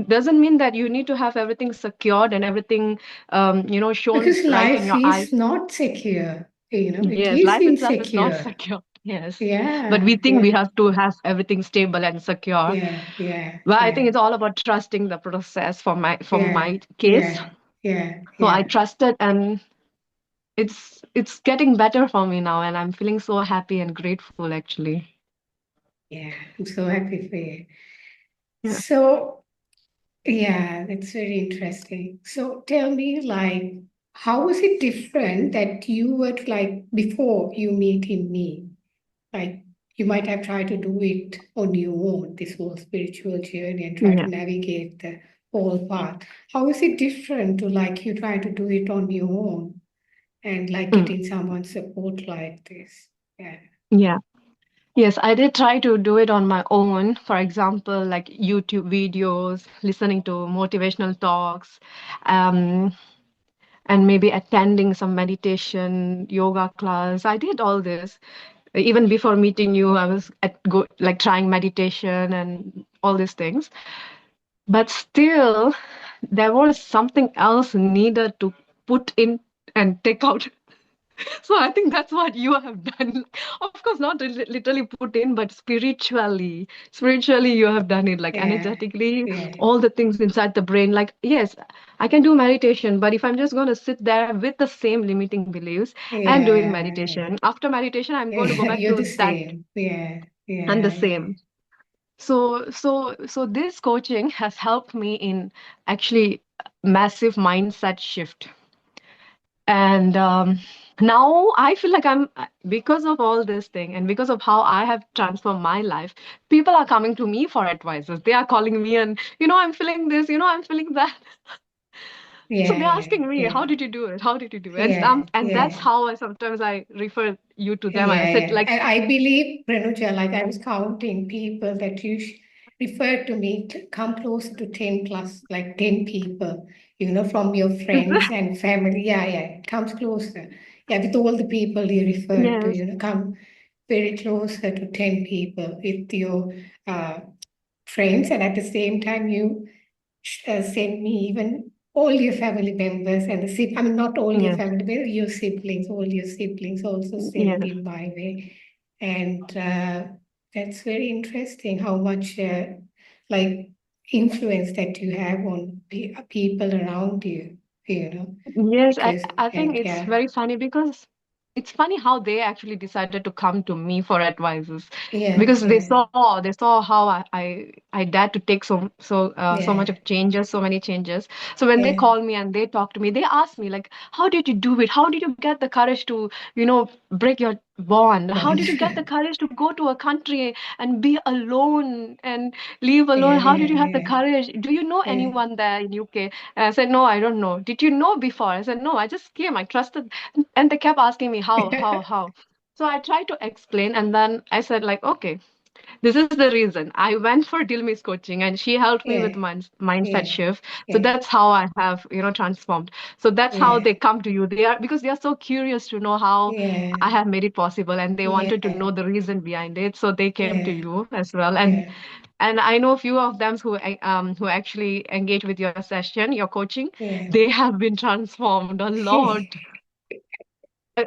doesn't mean that you need to have everything secured and everything shown Because right in life your eyes. is not secure. It Yes, is life itself is not insecure. secure. Yes. But Yeah. we think we Yeah. have to have everything stable and secure. Yeah. Yeah. But I think Yeah. it's all about trusting the process for my Yeah. case. Yeah. Yeah. So I Yeah. trusted, and it's getting better for me now, and I'm feeling so happy and grateful actually. Yeah. I'm so happy for you. Yeah. So, yeah, that's very interesting. So tell me, like, how was it different that you were like before you meet in me? Like, you might have tried to do it on your own, this whole spiritual journey, and try to Yeah. navigate the whole path. How is it different to like you trying to do it on your own and like Mm. getting someone support like this? Yeah. Yeah. Yes, I did try to do it on my own. For example, like YouTube videos, listening to motivational talks, um, and maybe attending some meditation, yoga class. I did all this. Even before meeting you, I was like trying meditation and all these things. But still, there was something else needed to put in and take out. So I think that's what you have done. Of course, not literally put in, but spiritually. Spiritually, you have done it like Yeah. energetically, Yeah. all the things inside the brain. Like, yes, I can do meditation, but if I'm just going to sit there with the same limiting beliefs and doing Yeah. Yeah. meditation, after meditation, I'm going to go Yeah. back You're the to that same. Yeah. and the Yeah. Yeah. same. So this coaching has helped me in actually massive mindset shift. And now I feel like because of all this thing and because of how I have transformed my life, people are coming to me for advices. They are calling me and, I'm feeling this, I'm feeling that. So they're Yeah. asking me, how Yeah. did you do it? How did you do it? Yeah. And that's Yeah. how I refer you to them. I Yeah, said yeah. like, And I believe, Pranuja, like I was counting people that you referred to me, come close to 10 plus, like 10 people, from your friends and family. Yeah, yeah, it comes closer. Yeah, with all the people you referred to, yes, come very closer to 10 people with your uh, friends. And at the same time, you send me even all your family members and I mean, not all your yes, family, but your siblings, all your siblings also send yes. in my way. And that's very interesting how much like influence that you have on people around you, Yes, I, because, I think and it's yeah, very funny because it's funny how they actually decided to come to me for advices yeah, because yeah, they saw how I dared to take so much yeah, of changes, so many changes. So when they yeah, call me and they talk to me, they ask me like, how did you do it? How did you get the courage to, break your bond? How bond. did you get the courage to go to a country and be alone and live alone? Yeah, How did yeah, you have the yeah, courage? Do you know yeah, anyone there in UK? And I said, no, I don't know. Did you know before? I said, no, I just came. I trusted. And they kept asking me, how, how, yeah, how? So I tried to explain. And then I said, like, okay, this is the reason. I went for Dilmi's coaching and she helped me with yeah, mindset yeah, shift. So yeah, that's how I have, transformed. So that's how yeah, they come to you. Because they are so curious to know how yeah, I have made it possible and they wanted to yeah, know the reason behind it. So they came to yeah, you as well. And yeah. and I know a few of them who actually engage with your session, your coaching. Yeah. They have been transformed a lot. Uh,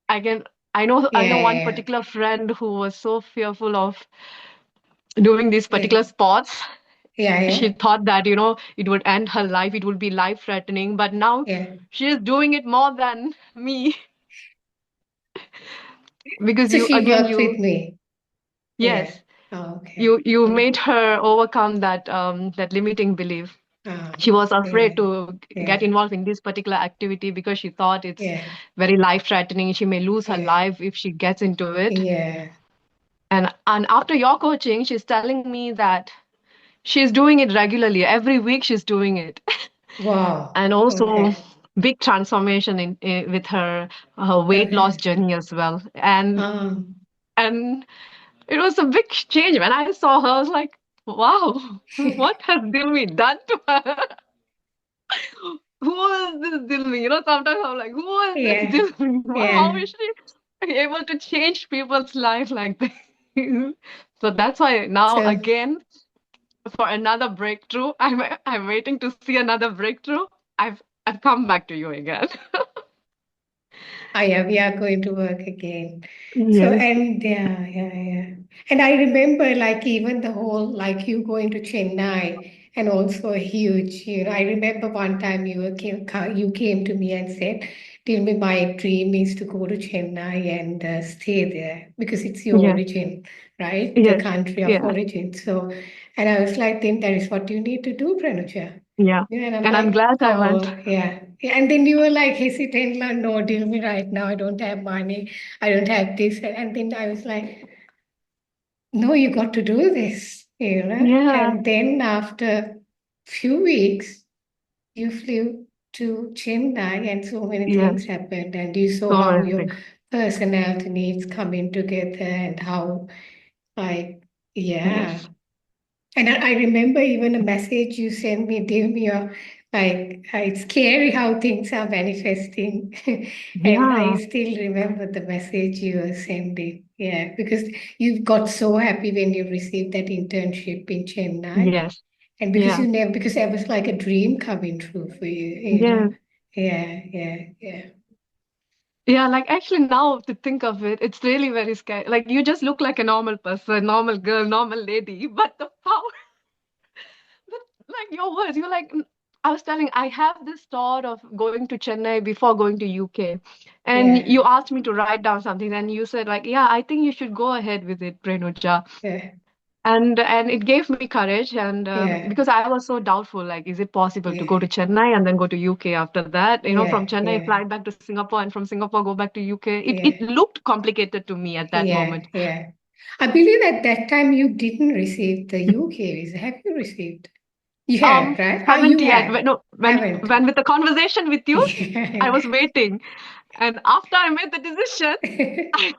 I can I know Yeah, one yeah, particular friend who was so fearful of doing these Yeah. particular sports. Yeah. She Yeah. thought that, it would end her life, it would be life threatening, but now Yeah. she is doing it more than me. Because So you, she again, worked with me. Yeah. yes, Oh, okay. you Mm. made her overcome that limiting belief. She Oh, was afraid yeah. to get Yeah. involved in this particular activity because she thought it's Yeah. very life threatening. She may lose her Yeah. life if she gets into it. Yeah. And after your coaching, she's telling me that she's doing it regularly. Every week she's doing it. Wow. And also Okay. big transformation with her weight loss Okay. journey as well. And it was a big change. When I saw her, I was like, wow, what has Dilmi done to her? Who is this Dilmi? Sometimes I'm like, who is this Yeah. Dilmi? How Yeah. is she able to change people's life like this? So that's why now So again, for another breakthrough, I'm waiting to see another breakthrough. I've come back to you again. yeah, we are going to work again. So, Yes. and yeah, yeah, yeah. And I remember like even the whole, like you going to Chennai and also a huge, I remember one time you came to me and said, tell me my dream is to go to Chennai and stay there because it's your Yes. origin, right? The Yes. country of Yeah. origin. So, and I was like, then that is what you need to do, Pranuja. Yeah. Yeah, and I'm And I'm like, glad I went. oh, yeah. Yeah, and then you were like hesitant, like, no, deal me right now. I don't have money. I don't have this. And then I was like, no, you got to do this, Yeah. And then after few weeks, you flew to Chennai and so many things Yes. happened. And you saw So how many your things. personality needs coming together and how, like, yeah. Yes. And I remember even a message you sent me, gave me a like, it's scary how things are manifesting. And I Yeah. still remember the message you were sending. Yeah, because you got so happy when you received that internship in Chennai. Yes. And because Yeah. you never, because it was like a dream coming true for you. Yeah. Yeah, yeah, yeah. Yeah. Like actually now to think of it, it's really very scary. Like you just look like a normal person, normal girl, normal lady, but the power, like your words, you're like, I was telling, I have this thought of going to Chennai before going to UK. And Yeah, you asked me to write down something, and you said, like, yeah, I think you should go ahead with it, Prenuja. yeah, And it gave me courage, and yeah, because I was so doubtful, like, is it possible to go yeah, to Chennai and then go to UK after that? From yeah, Chennai, yeah, fly back to Singapore, and from Singapore, go back to UK. It yeah. looked complicated to me at that Yeah, moment. yeah. I believe at that time you didn't receive the UK visa. Have you received? You have, right? Ah, you Haven't yet. have. No, Haven't. when with the conversation with you, I Yeah. was waiting, and after I made the decision, I,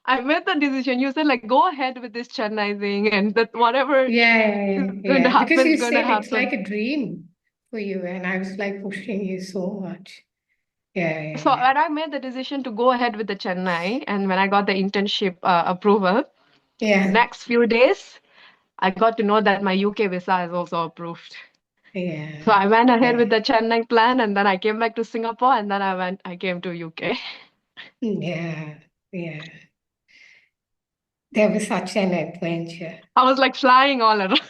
I made the decision. You said like, go ahead with this Chennai thing, and that whatever Yeah, yeah, is yeah, going to yeah. Because happen is you going to said it's happen. like a dream for you, and I was like pushing you so much. Yeah, So yeah, when I made the decision to go ahead with the Chennai, and when I got the internship approval, yeah, next few days, I got to know that my UK visa is also approved. So yeah, I went ahead yeah, with the Chennai plan, and then I came back to Singapore, and then I came to UK. yeah, yeah. That was such an adventure. I was like flying all around.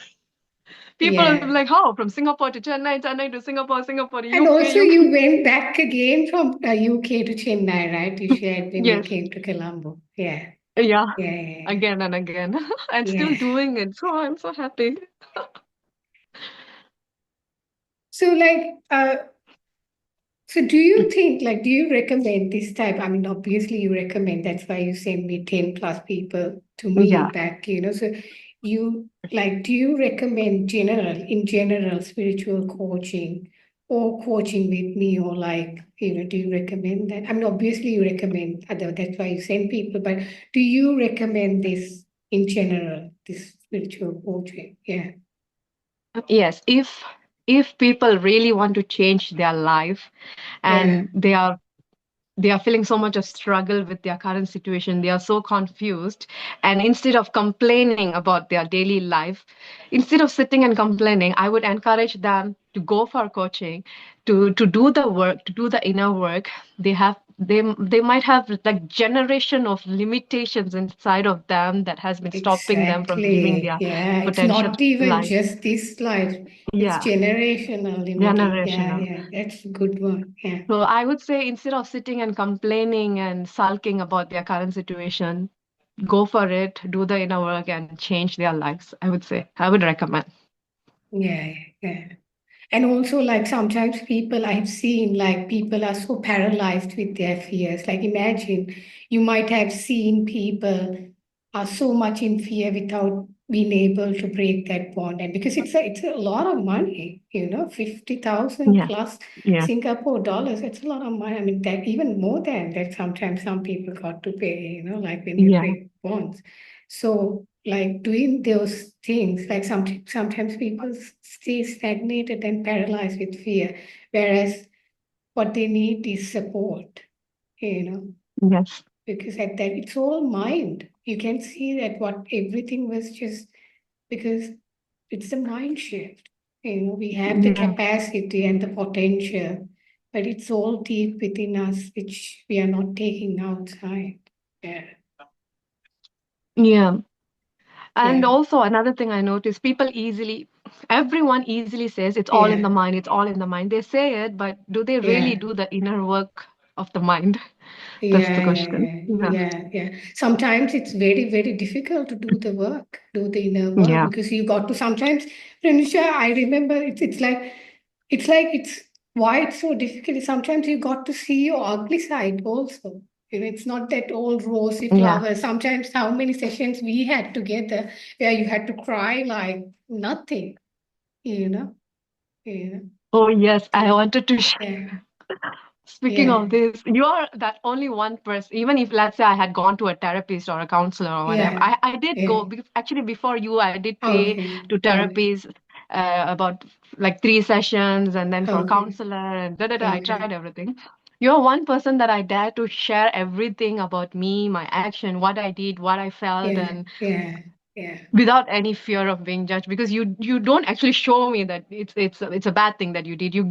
People will be Yeah. like, how? From Singapore to Chennai, Chennai to Singapore, Singapore to And UK, also, UK. you went back again from UK to Chennai, right? You shared when you Yes. came to Colombo. Yeah, Yeah. yeah, Again and again. And still yeah. doing it. So I'm so happy. So, so do you think, like, do you recommend this type? I mean, obviously, you recommend. That's why you send me 10 plus people to me Yeah. back. So do you recommend in general, spiritual coaching or coaching with me, or do you recommend that? I mean, obviously, you recommend other. That's why you send people. But do you recommend this in general, this spiritual coaching? Yeah, Yes. If people really want to change their life yeah, and they are feeling so much of struggle with their current situation, they are so confused, and instead of complaining about their daily life, instead of sitting and complaining, I would encourage them to go for coaching, to do the work, to do the inner work. They have they might have like generation of limitations inside of them that has been stopping them from living Exactly. their Yeah. It's potential not even life. just this life. It's Yeah, generational limiting. Yeah, generational. yeah. That's a good one. Yeah. So I would say instead of sitting and complaining and sulking about their current situation, go for it, do the inner work and change their lives. I would say, I would recommend. Yeah. Yeah. And also, like sometimes people I've seen, like people are so paralyzed with their fears. Like imagine you might have seen people are so much in fear without being able to break that bond. And because it's a lot of money, 50,000 Yeah, plus yeah, Singapore dollars. It's a lot of money. I mean, that even more than that. Sometimes some people got to pay, like when they yeah, break bonds. So like doing those things, like sometimes people stay stagnated and paralyzed with fear, whereas what they need is support, you know, yes, because at that it's all mind. You can see that what everything was just because it's a mind shift. We have the yeah, capacity and the potential, but it's all deep within us, which we are not taking outside. Yeah, yeah. And yeah, also another thing I noticed, everyone easily says it's all in yeah. the mind, it's all in the mind. They say it, but do they really Yeah. do the inner work of the mind? That's the Yeah, yeah, question. yeah, Yeah. yeah, yeah. Sometimes it's very, very difficult to do the work, do the inner work, Yeah. because you got to sometimes, Pranuja, I remember it's why it's so difficult. Sometimes you got to see your ugly side also. It's not that all rosy Yeah. flowers. Sometimes how many sessions we had together where you had to cry like nothing, you know, you know. Oh, yes. I So wanted to yeah, Speaking yeah, of this, you are that only one person, even if let's say I had gone to a therapist or a counselor or whatever, yeah, I did yeah. go, actually before you, I did pay Okay, to okay. therapies about like 3 sessions and then for Okay. counselor and da da da, I Okay. tried everything. You're one person that I dare to share everything about me, my action, what I did, what I felt, Yeah. and Yeah. Yeah. without any fear of being judged because you don't actually show me that it's a bad thing that you did. You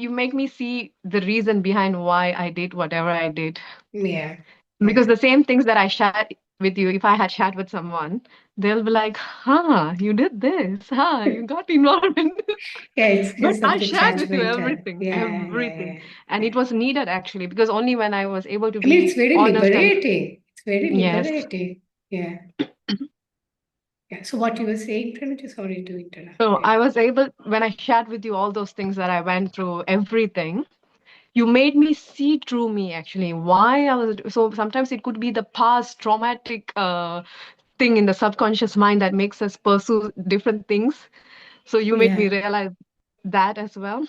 make me see the reason behind why I did whatever I did. Yeah. Because Yeah. the same things that I shared with you, if I had shared with someone, they'll be like, huh, you did this, huh, you got involved in this. Yeah. It's But because I of the shared with you judgmental. everything, Yeah. Yeah. everything. Yeah. And it Yeah. was needed actually, because only when I was able to I mean, it's be very honest and liberating. It's very yes. liberating. Yeah. Yeah. So what you were saying, Pranita, sorry to interrupt. So Yeah. I was able, when I shared with you all those things that I went through, everything, you made me see through me actually why I was so sometimes it could be the past traumatic thing in the subconscious mind that makes us pursue different things. So you made me Yeah. realize that as well.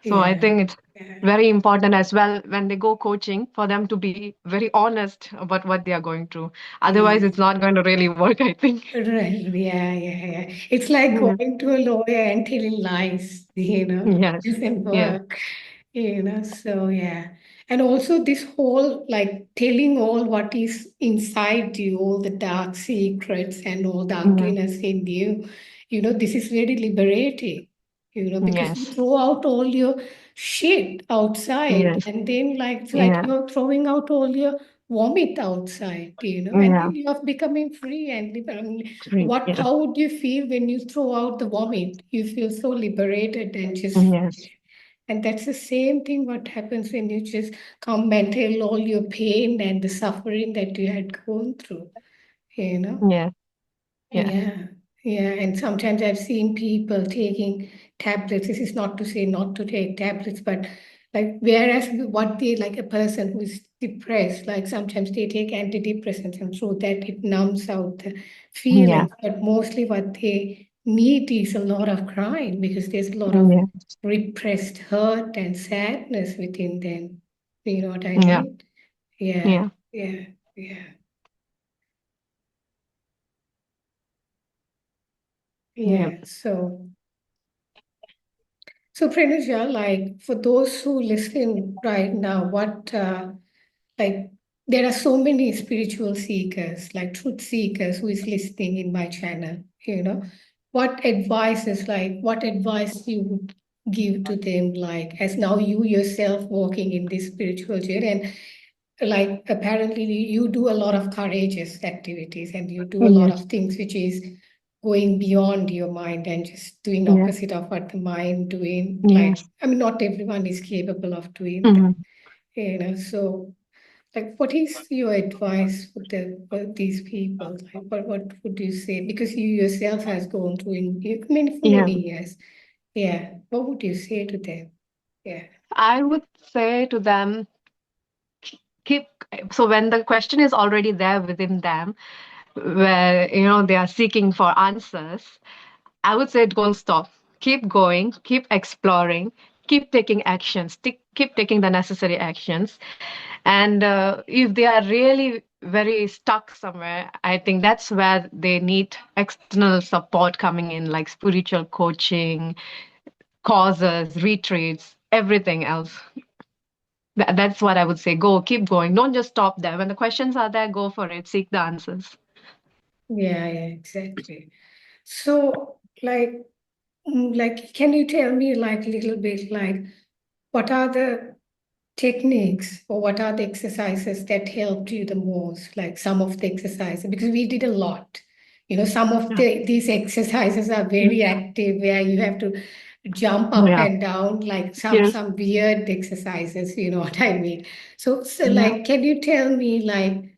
So I Yeah. think it's Yeah. very important as well when they go coaching for them to be very honest about what they are going through. Otherwise, Yeah. it's not going to really work, I think. Right. Yeah. Yeah. Yeah. It's like Yeah. going to a lawyer and telling lies, Yes. doesn't Yes. work. So yeah. And also this whole like telling all what is inside you, all the dark secrets and all the Yeah. ugliness in you, this is very liberating, because you Yes. throw out all your shit outside Yes. and then like it's like Yeah. you're throwing out all your vomit outside, and Yeah. then you're becoming free and Yeah. how would you feel when you throw out the vomit? You feel so liberated and just Yes. and that's the same thing what happens when you just come and tell all your pain and the suffering that you had gone through, you know? Yeah. Yes. Yeah, yeah. And sometimes I've seen people taking tablets. This is not to say not to take tablets, but like whereas what they like a person who is depressed, like sometimes they take antidepressants and so that it numbs out the Yeah. feelings. But mostly what they need is a lot of crying because there's a lot of Yeah. repressed hurt and sadness within them. You know what I Yeah. mean? Yeah, Yeah. yeah, yeah, Yeah. yeah. So, Pranuja, like for those who listen right now, like, there are so many spiritual seekers, like truth seekers, who is listening in my channel, What advice you would give to them, like as now you yourself walking in this spiritual journey, and like apparently you do a lot of courageous activities and you do a lot Yes, of things which is going beyond your mind and just doing yes, opposite of what the mind doing. Like, yes. I mean, not everyone is capable of doing that, Mhm. so like what is your advice for these people? Like what would you say, because you yourself has gone through I mean for Yeah, many years. Yeah, what would you say to them? Yeah, I would say to them, keep. So when the question is already there within them, where they are seeking for answers, I would say don't stop. Keep going, keep exploring, keep taking actions, keep taking the necessary actions. And if they are really very stuck somewhere, I think that's where they need external support coming in, like spiritual coaching, causes, retreats, everything else. That's what I would say. Go, keep going. Don't just stop there. When the questions are there, go for it. Seek the answers. yeah, exactly. So like, can you tell me like a little bit like what are the techniques or what are the exercises that helped you the most? Like some of the exercises, because we did a lot. Some of Yeah. these exercises are Mm. very active where you have to jump up Yeah. and down, like some Yes. some weird exercises, you know what I mean? So Yeah. like, can you tell me like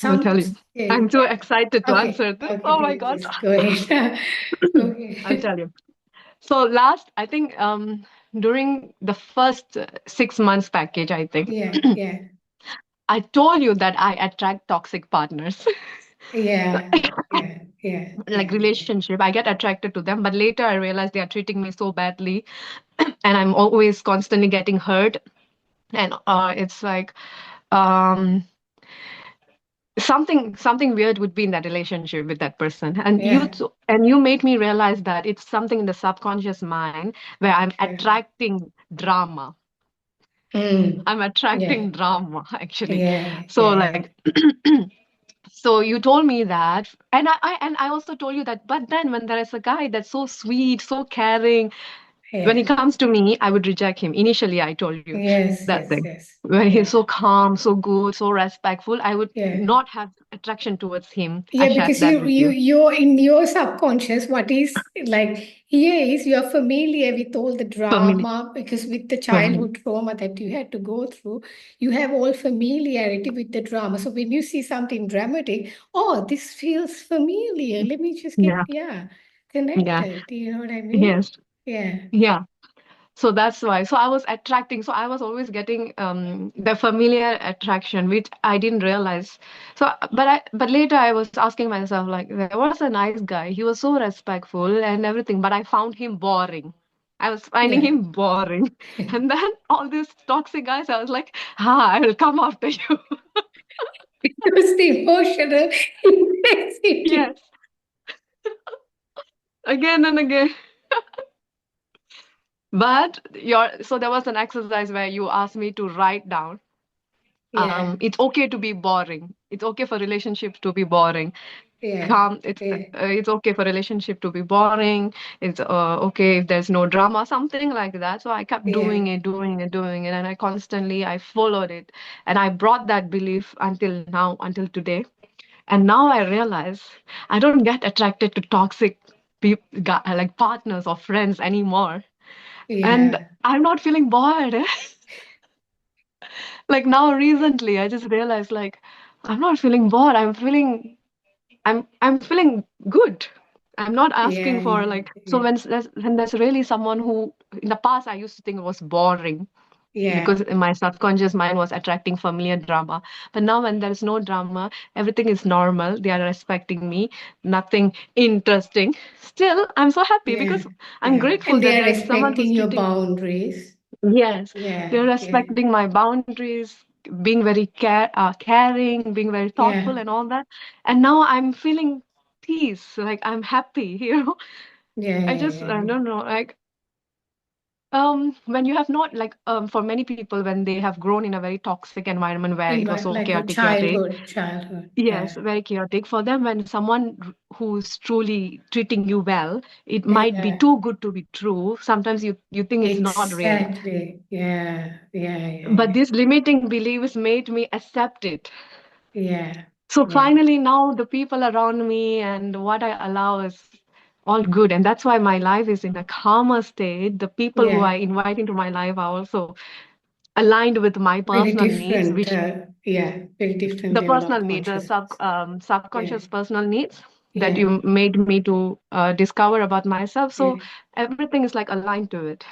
I will some tell you. I'm too yeah. excited to Okay, answer this. okay, Oh my please, God. please go ahead. I'll Okay. tell you. So I think during the first 6 months package, I think Yeah, yeah, I told you that I attract toxic partners. yeah, yeah, yeah, Like yeah, relationship, I get attracted to them, but later I realize they are treating me so badly, and I'm always constantly getting hurt. And it's like um, something weird would be in that relationship with that person. And yeah, you made me realize that it's something in the subconscious mind where I'm yeah. attracting drama. Mm. I'm Yeah, attracting drama actually. yeah, So yeah, like so you told me that, and I also told you that, but then when there is a guy that's so sweet, so caring, when he yeah. comes to me, I would reject him. Initially, I told you Yes, that yes, thing. yes. When he's Yeah, so calm, so good, so respectful, I would yeah. not have attraction towards him. I Yeah, shared because that with you. you're in your subconscious, what is like here is you're familiar with all the Family. drama because with the Family. childhood trauma that you had to go through, you have all familiarity with the drama. So when you see something dramatic, oh, this feels familiar. Let me just get, Yeah. yeah, Yeah. connected. You know what I mean? Yes. Yeah, Yeah. So that's why. So I was attracting. So I was always getting the familiar attraction, which I didn't realize. So, but later I was asking myself, like, there was a nice guy. He was so respectful and everything, but I found him boring. I was finding yeah. him boring. And then all these toxic guys, I was like, I will come after you. Because the emotional intensity. Yes, again and again. But so there was an exercise where you asked me to write down. Yeah, It's okay to be boring. It's okay for relationships to be boring. yeah, Calm. yeah, It's okay for relationship to be boring. It's okay if there's no drama, something like that. So I kept yeah, doing it, and I followed it, and I brought that belief until now, until today. And now I realize I don't get attracted to toxic people, like partners or friends anymore. And yeah, I'm not feeling bored. Like now recently, I just realized like I'm not feeling bored. I'm feeling good. I'm not asking yeah, for yeah, like so yeah, when there's really someone who in the past I used to think was boring yeah, because in my subconscious mind was attracting familiar drama. But now when there's no drama, everything is normal. They are respecting me, nothing interesting. Still, I'm so happy yeah, because I'm yeah. grateful And they that are there is someone who's respecting your treating. boundaries. Yes, they're Yeah, yeah, respecting my boundaries, being very caring, being very thoughtful, yeah, and all that. And now I'm feeling peace, like I'm happy, you know. yeah, I yeah, just, yeah, I yeah. don't know, like When you have not like for many people when they have grown in a very toxic environment where In it was my so like a chaotic. childhood. Yes, Yeah. very chaotic. For them, when someone who's truly treating you well, it might be Yeah. too good to be true. Sometimes you think it's not real. Exactly. Yeah. Yeah. But Yeah. these limiting beliefs made me accept it. Yeah. So Yeah. finally, now the people around me and what I allow is all good. And that's why my life is in a calmer state. The people who I Yeah. invite into my life are also aligned with my Very personal needs, different. which Yeah. Very different the level personal of need, the consciousness. Yeah. subconscious personal needs that Yeah. you made me to discover about myself. So Yeah. everything is like aligned to it.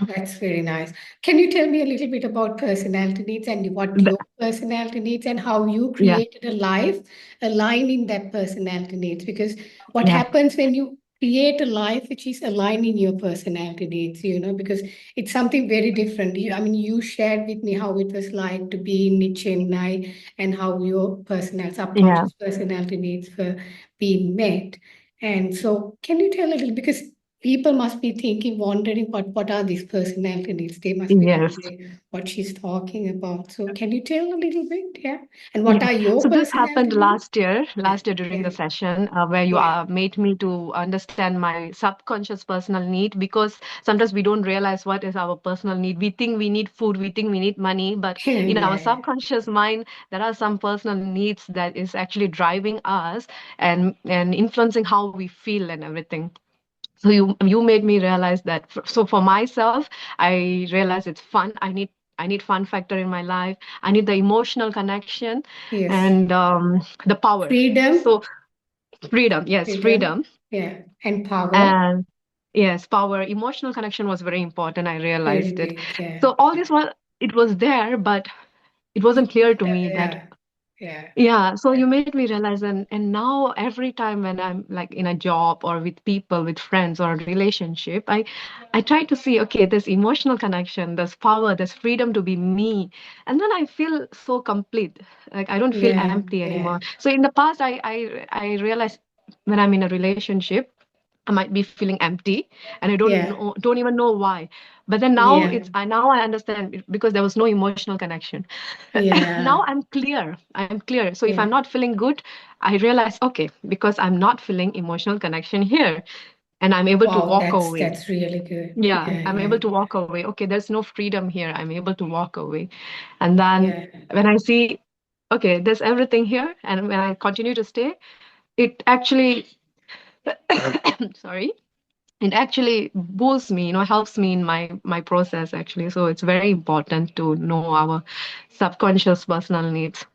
That's very nice. Can you tell me a little bit about personality needs and what Th- your personality needs and how you yeah, created a life aligning that personality needs? Because what yeah, happens when you create a life which is aligning your personality needs, because it's something very different. I mean, you shared with me how it was like to be in Chennai and how your yeah, subconscious personality needs were being met. And so, can you tell a little because people must be thinking, wondering what are these personality needs? They must be yes. wondering what she's talking about. So can you tell a little bit? Yeah. And what Yeah. are your So this happened personality needs? Yeah. last year during the Yeah. session where you Yeah. made me to understand my subconscious personal need because sometimes we don't realize what is our personal need. We think we need food, we think we need money, but in our Yeah. subconscious mind, there are some personal needs that is actually driving us and influencing how we feel and everything. So you made me realize that. So for myself, I realized it's fun. I need fun factor in my life. I need the emotional connection Yes. and the power. Freedom. So freedom, yes, Freedom. freedom, Yeah. And power. and yes, power. Emotional connection was very important. I Very realized it. big. Yeah. So all this was it was there, but it You, wasn't clear to me that. yeah. Yeah. Yeah, so you made me realize, and now every time when I'm like in a job or with people, with friends or a relationship, I try to see, okay, there's emotional connection, there's power, there's freedom to be me, and then I feel so complete. Like I don't feel Yeah. empty Yeah. anymore. So in the past, I realized when I'm in a relationship, I might be feeling empty, and I Yeah. don't even know why. But then now Yeah. now I understand because there was no emotional connection. Now Yeah. I'm clear. So if I'm Yeah. not feeling good, I realize, okay, because I'm not feeling emotional connection here, and I'm able to Wow. walk away. That's really good. Yeah, Yeah. I'm Yeah. able to walk away. Okay, there's no freedom here. I'm able to walk away. And then Yeah. when I see, okay, there's everything here, and when I continue to stay, it actually, sorry, it actually boosts me, helps me in my process actually. So it's very important to know our subconscious personal needs.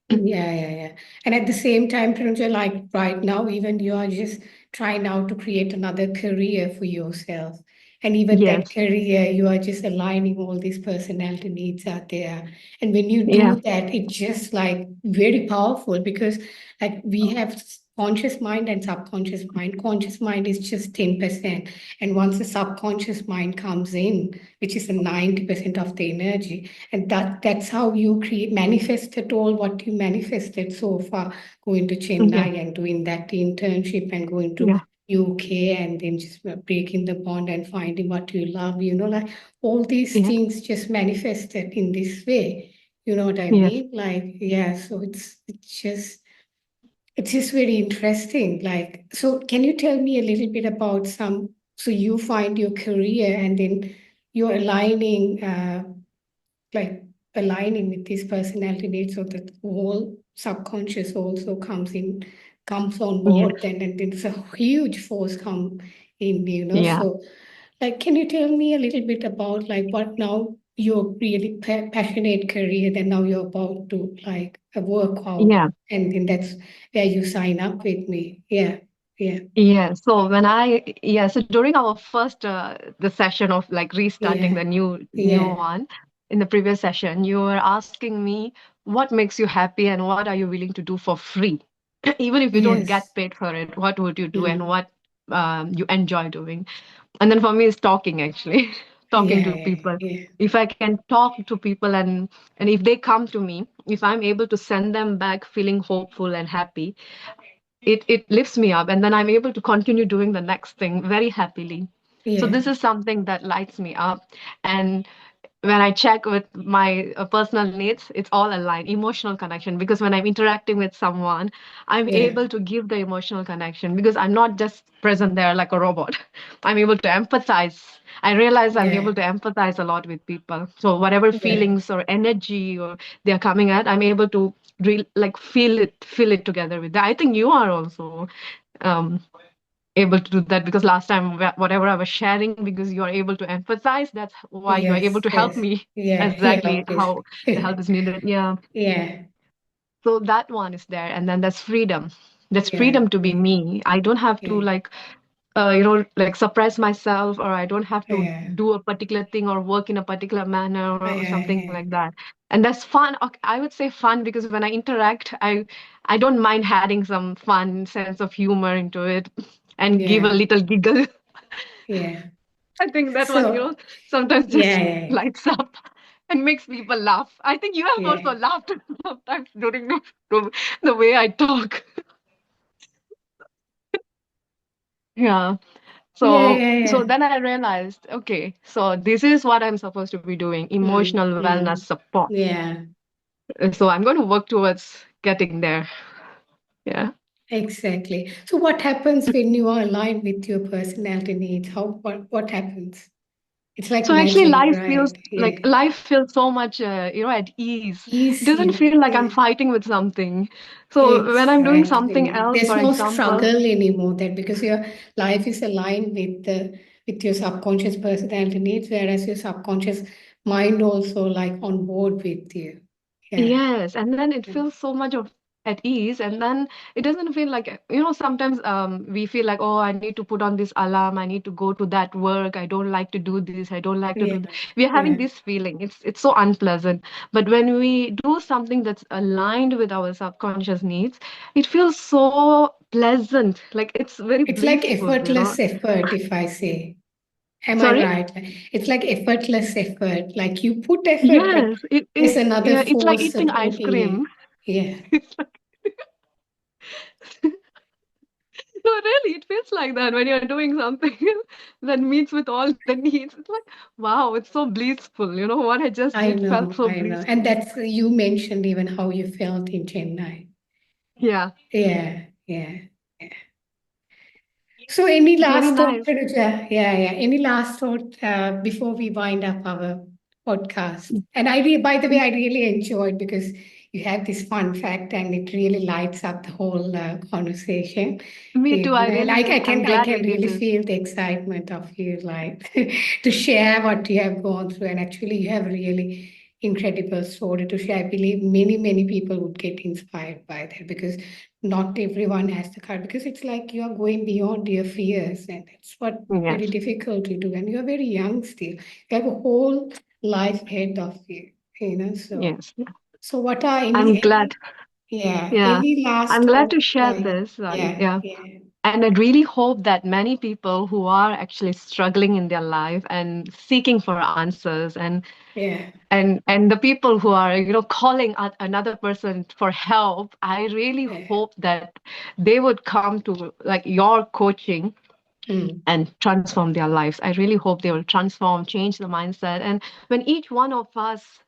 Yeah, yeah, yeah. And at the same time, Pranuja, like right now, even you are just trying now to create another career for yourself. And even that Yes. career, you are just aligning all these personality needs out there. And when you Yeah. do that, it's just like very powerful because like we have conscious mind and subconscious mind. Conscious mind is just 10%. And once the subconscious mind comes in, which is the 90% of the energy, and that's how you create manifested all what you manifested so far, going to Yeah. Chennai and doing that internship and going to Yeah. UK and then just breaking the bond and finding what you love, like all these Yeah. things just manifested in this way. You know what I Yes. mean? Like, yeah, so it's just very interesting. Like, so can you tell me a little bit about so you find your career and then you're like aligning with these personality needs so that whole subconscious also comes on Yes. board then and it's a huge force come in. Yeah. So like can you tell me a little bit about like what now your really passionate career then now you're about to like work out Yeah. and then that's where you sign up with me. Yeah. Yeah. Yeah. So so during our first the session of like restarting Yeah. the new Yeah. one in the previous session, you were asking me what makes you happy and what are you willing to do for free, even if you don't get Yes. paid for it. What would you do and Mm. what you enjoy doing? And then for me, it's talking actually, talking Yeah. to Yeah. people. Yeah. If I can talk to people and if they come to me, if I'm able to send them back feeling hopeful and happy, it lifts me up, and then I'm able to continue doing the next thing very happily. So Yeah. this is something that lights me up. And when I check with my personal needs, it's all aligned, emotional connection. Because when I'm interacting with someone, I'm Yeah. able to give the emotional connection because I'm not just present there like a robot. I'm able to empathize. I realize I'm Yeah. able to empathize a lot with people. So whatever Yeah. feelings or energy or they're coming at, I'm able to like feel it together with them. I think you are also um, able to do that because last time whatever I was sharing, because you are able to emphasize, that's why you are able Yes. to help Yes. me Yeah. Yeah. exactly how the help Obviously. is needed. Yeah. Yeah. So that one is there. And then there's freedom. There's Yeah. freedom to be Yeah. me. I don't have to Yeah. like like suppress myself, or I don't have to Yeah. do a particular thing or work in a particular manner or something Yeah. like that. And that's fun. I would say fun because when I interact, I don't mind adding some fun sense of humor into it and give a Yeah. little giggle. Yeah. I think that one, So, sometimes yeah. just Yeah. lights up and makes people laugh. I think you have Yeah. also laughed sometimes during the way I talk. Yeah. Yeah. So Yeah. so Yeah. then I realized, okay, so this is what I'm supposed to be doing, Mm, emotional wellness mm. support. Yeah. So I'm going to work towards getting there. Yeah. Exactly. So, what happens when you are aligned with your personality needs? What happens? It's like So actually magic, right? Yeah. life feels so much at ease. It doesn't Easy. feel like I'm Yeah. fighting with something. So when I'm doing something Exactly. else, There's for no example, struggle anymore that because your life is aligned with your subconscious personality needs, whereas your subconscious mind also like on board with you. Yeah. yes, and then it feels so much of at ease, and then it doesn't feel like, sometimes we feel like, oh, I need to put on this alarm, I need to go to that work, I don't like to do this, I don't like to Yeah. do that. We are having Yeah. this feeling. It's so unpleasant. But when we do something that's aligned with our subconscious needs, it feels so pleasant. Like it's very It's like blissful. effortless effort, if I say. Am I Sorry? right? It's like effortless effort. Like you put effort, but Yes, it, there's it another yeah, it's like force eating ice supporting cream. it. Yeah. It's like no, really, it feels like that when you're doing something that meets with all the needs. It's like, wow, it's so blissful. What I just did felt so I know. And blissful. that's, you mentioned even how you felt in Chennai. Yeah, Yeah. Yeah. So, any it's very last thought, nice. Pranuja? Yeah, yeah. Any last thought before we wind up our podcast? And by the way, I really enjoyed because you have this fun fact, and it really lights up the whole conversation. Me too. And I'm I glad can we did really this. feel the excitement of you, like to share what you have gone through. And actually, you have really incredible story to share. I believe many people would get inspired by that because not everyone has the courage because it's like you are going beyond your fears, and it's what very Yes, difficult to do, and you're very young still. You have a whole life ahead of you. yes. So what are I'm glad. Yeah, any last I'm glad thought? to share this. Yeah, Yeah. yeah, And I really hope that many people who are actually struggling in their life and seeking for answers, yeah, and the people who are calling out another person for help, I really yeah. hope that they would come to like your coaching Mm. and transform their lives. I really hope they will transform, change the mindset. And when each one of us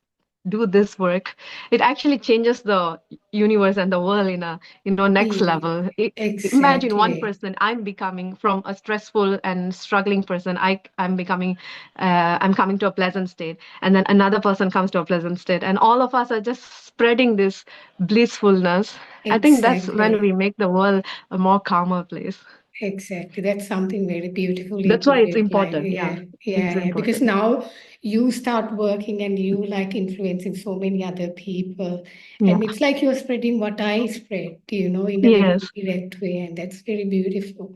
do this work, it actually changes the universe and the world in a next Yeah, level. Imagine one exactly, person I'm becoming from a stressful and struggling person. I'm coming to a pleasant state, and then another person comes to a pleasant state, and all of us are just spreading this blissfulness. I think that's when we exactly. make the world a more calmer place. Exactly. That's something very beautifully That's put why it's it. Like, important. Yeah, yeah, it's yeah, yeah. Because important. now you start working and you like influencing so many other people. Yeah. And it's like you're spreading what I spread, in a very Yes. direct way. And that's very beautiful.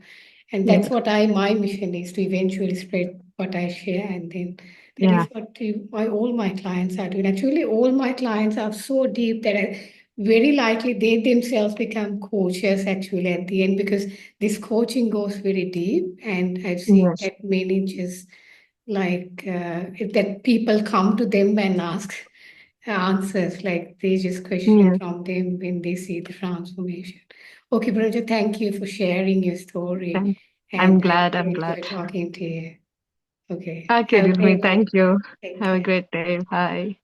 And that's Yes. what my mission is to eventually spread what I share. And then that Yeah. is what all my clients are doing. Actually, all my clients are so deep that very likely they themselves become coaches actually at the end because this coaching goes very deep. And I've seen Yes. that many just like that people come to them and ask answers, like they just question Yes. from them when they see the transformation. Okay, Pranuja, thank you for sharing your story. And I'm And I glad. really I'm enjoy glad. talking to you. Okay. Okay, Have a Dilmi, great day. thank you. Take Have a care. great day. Bye.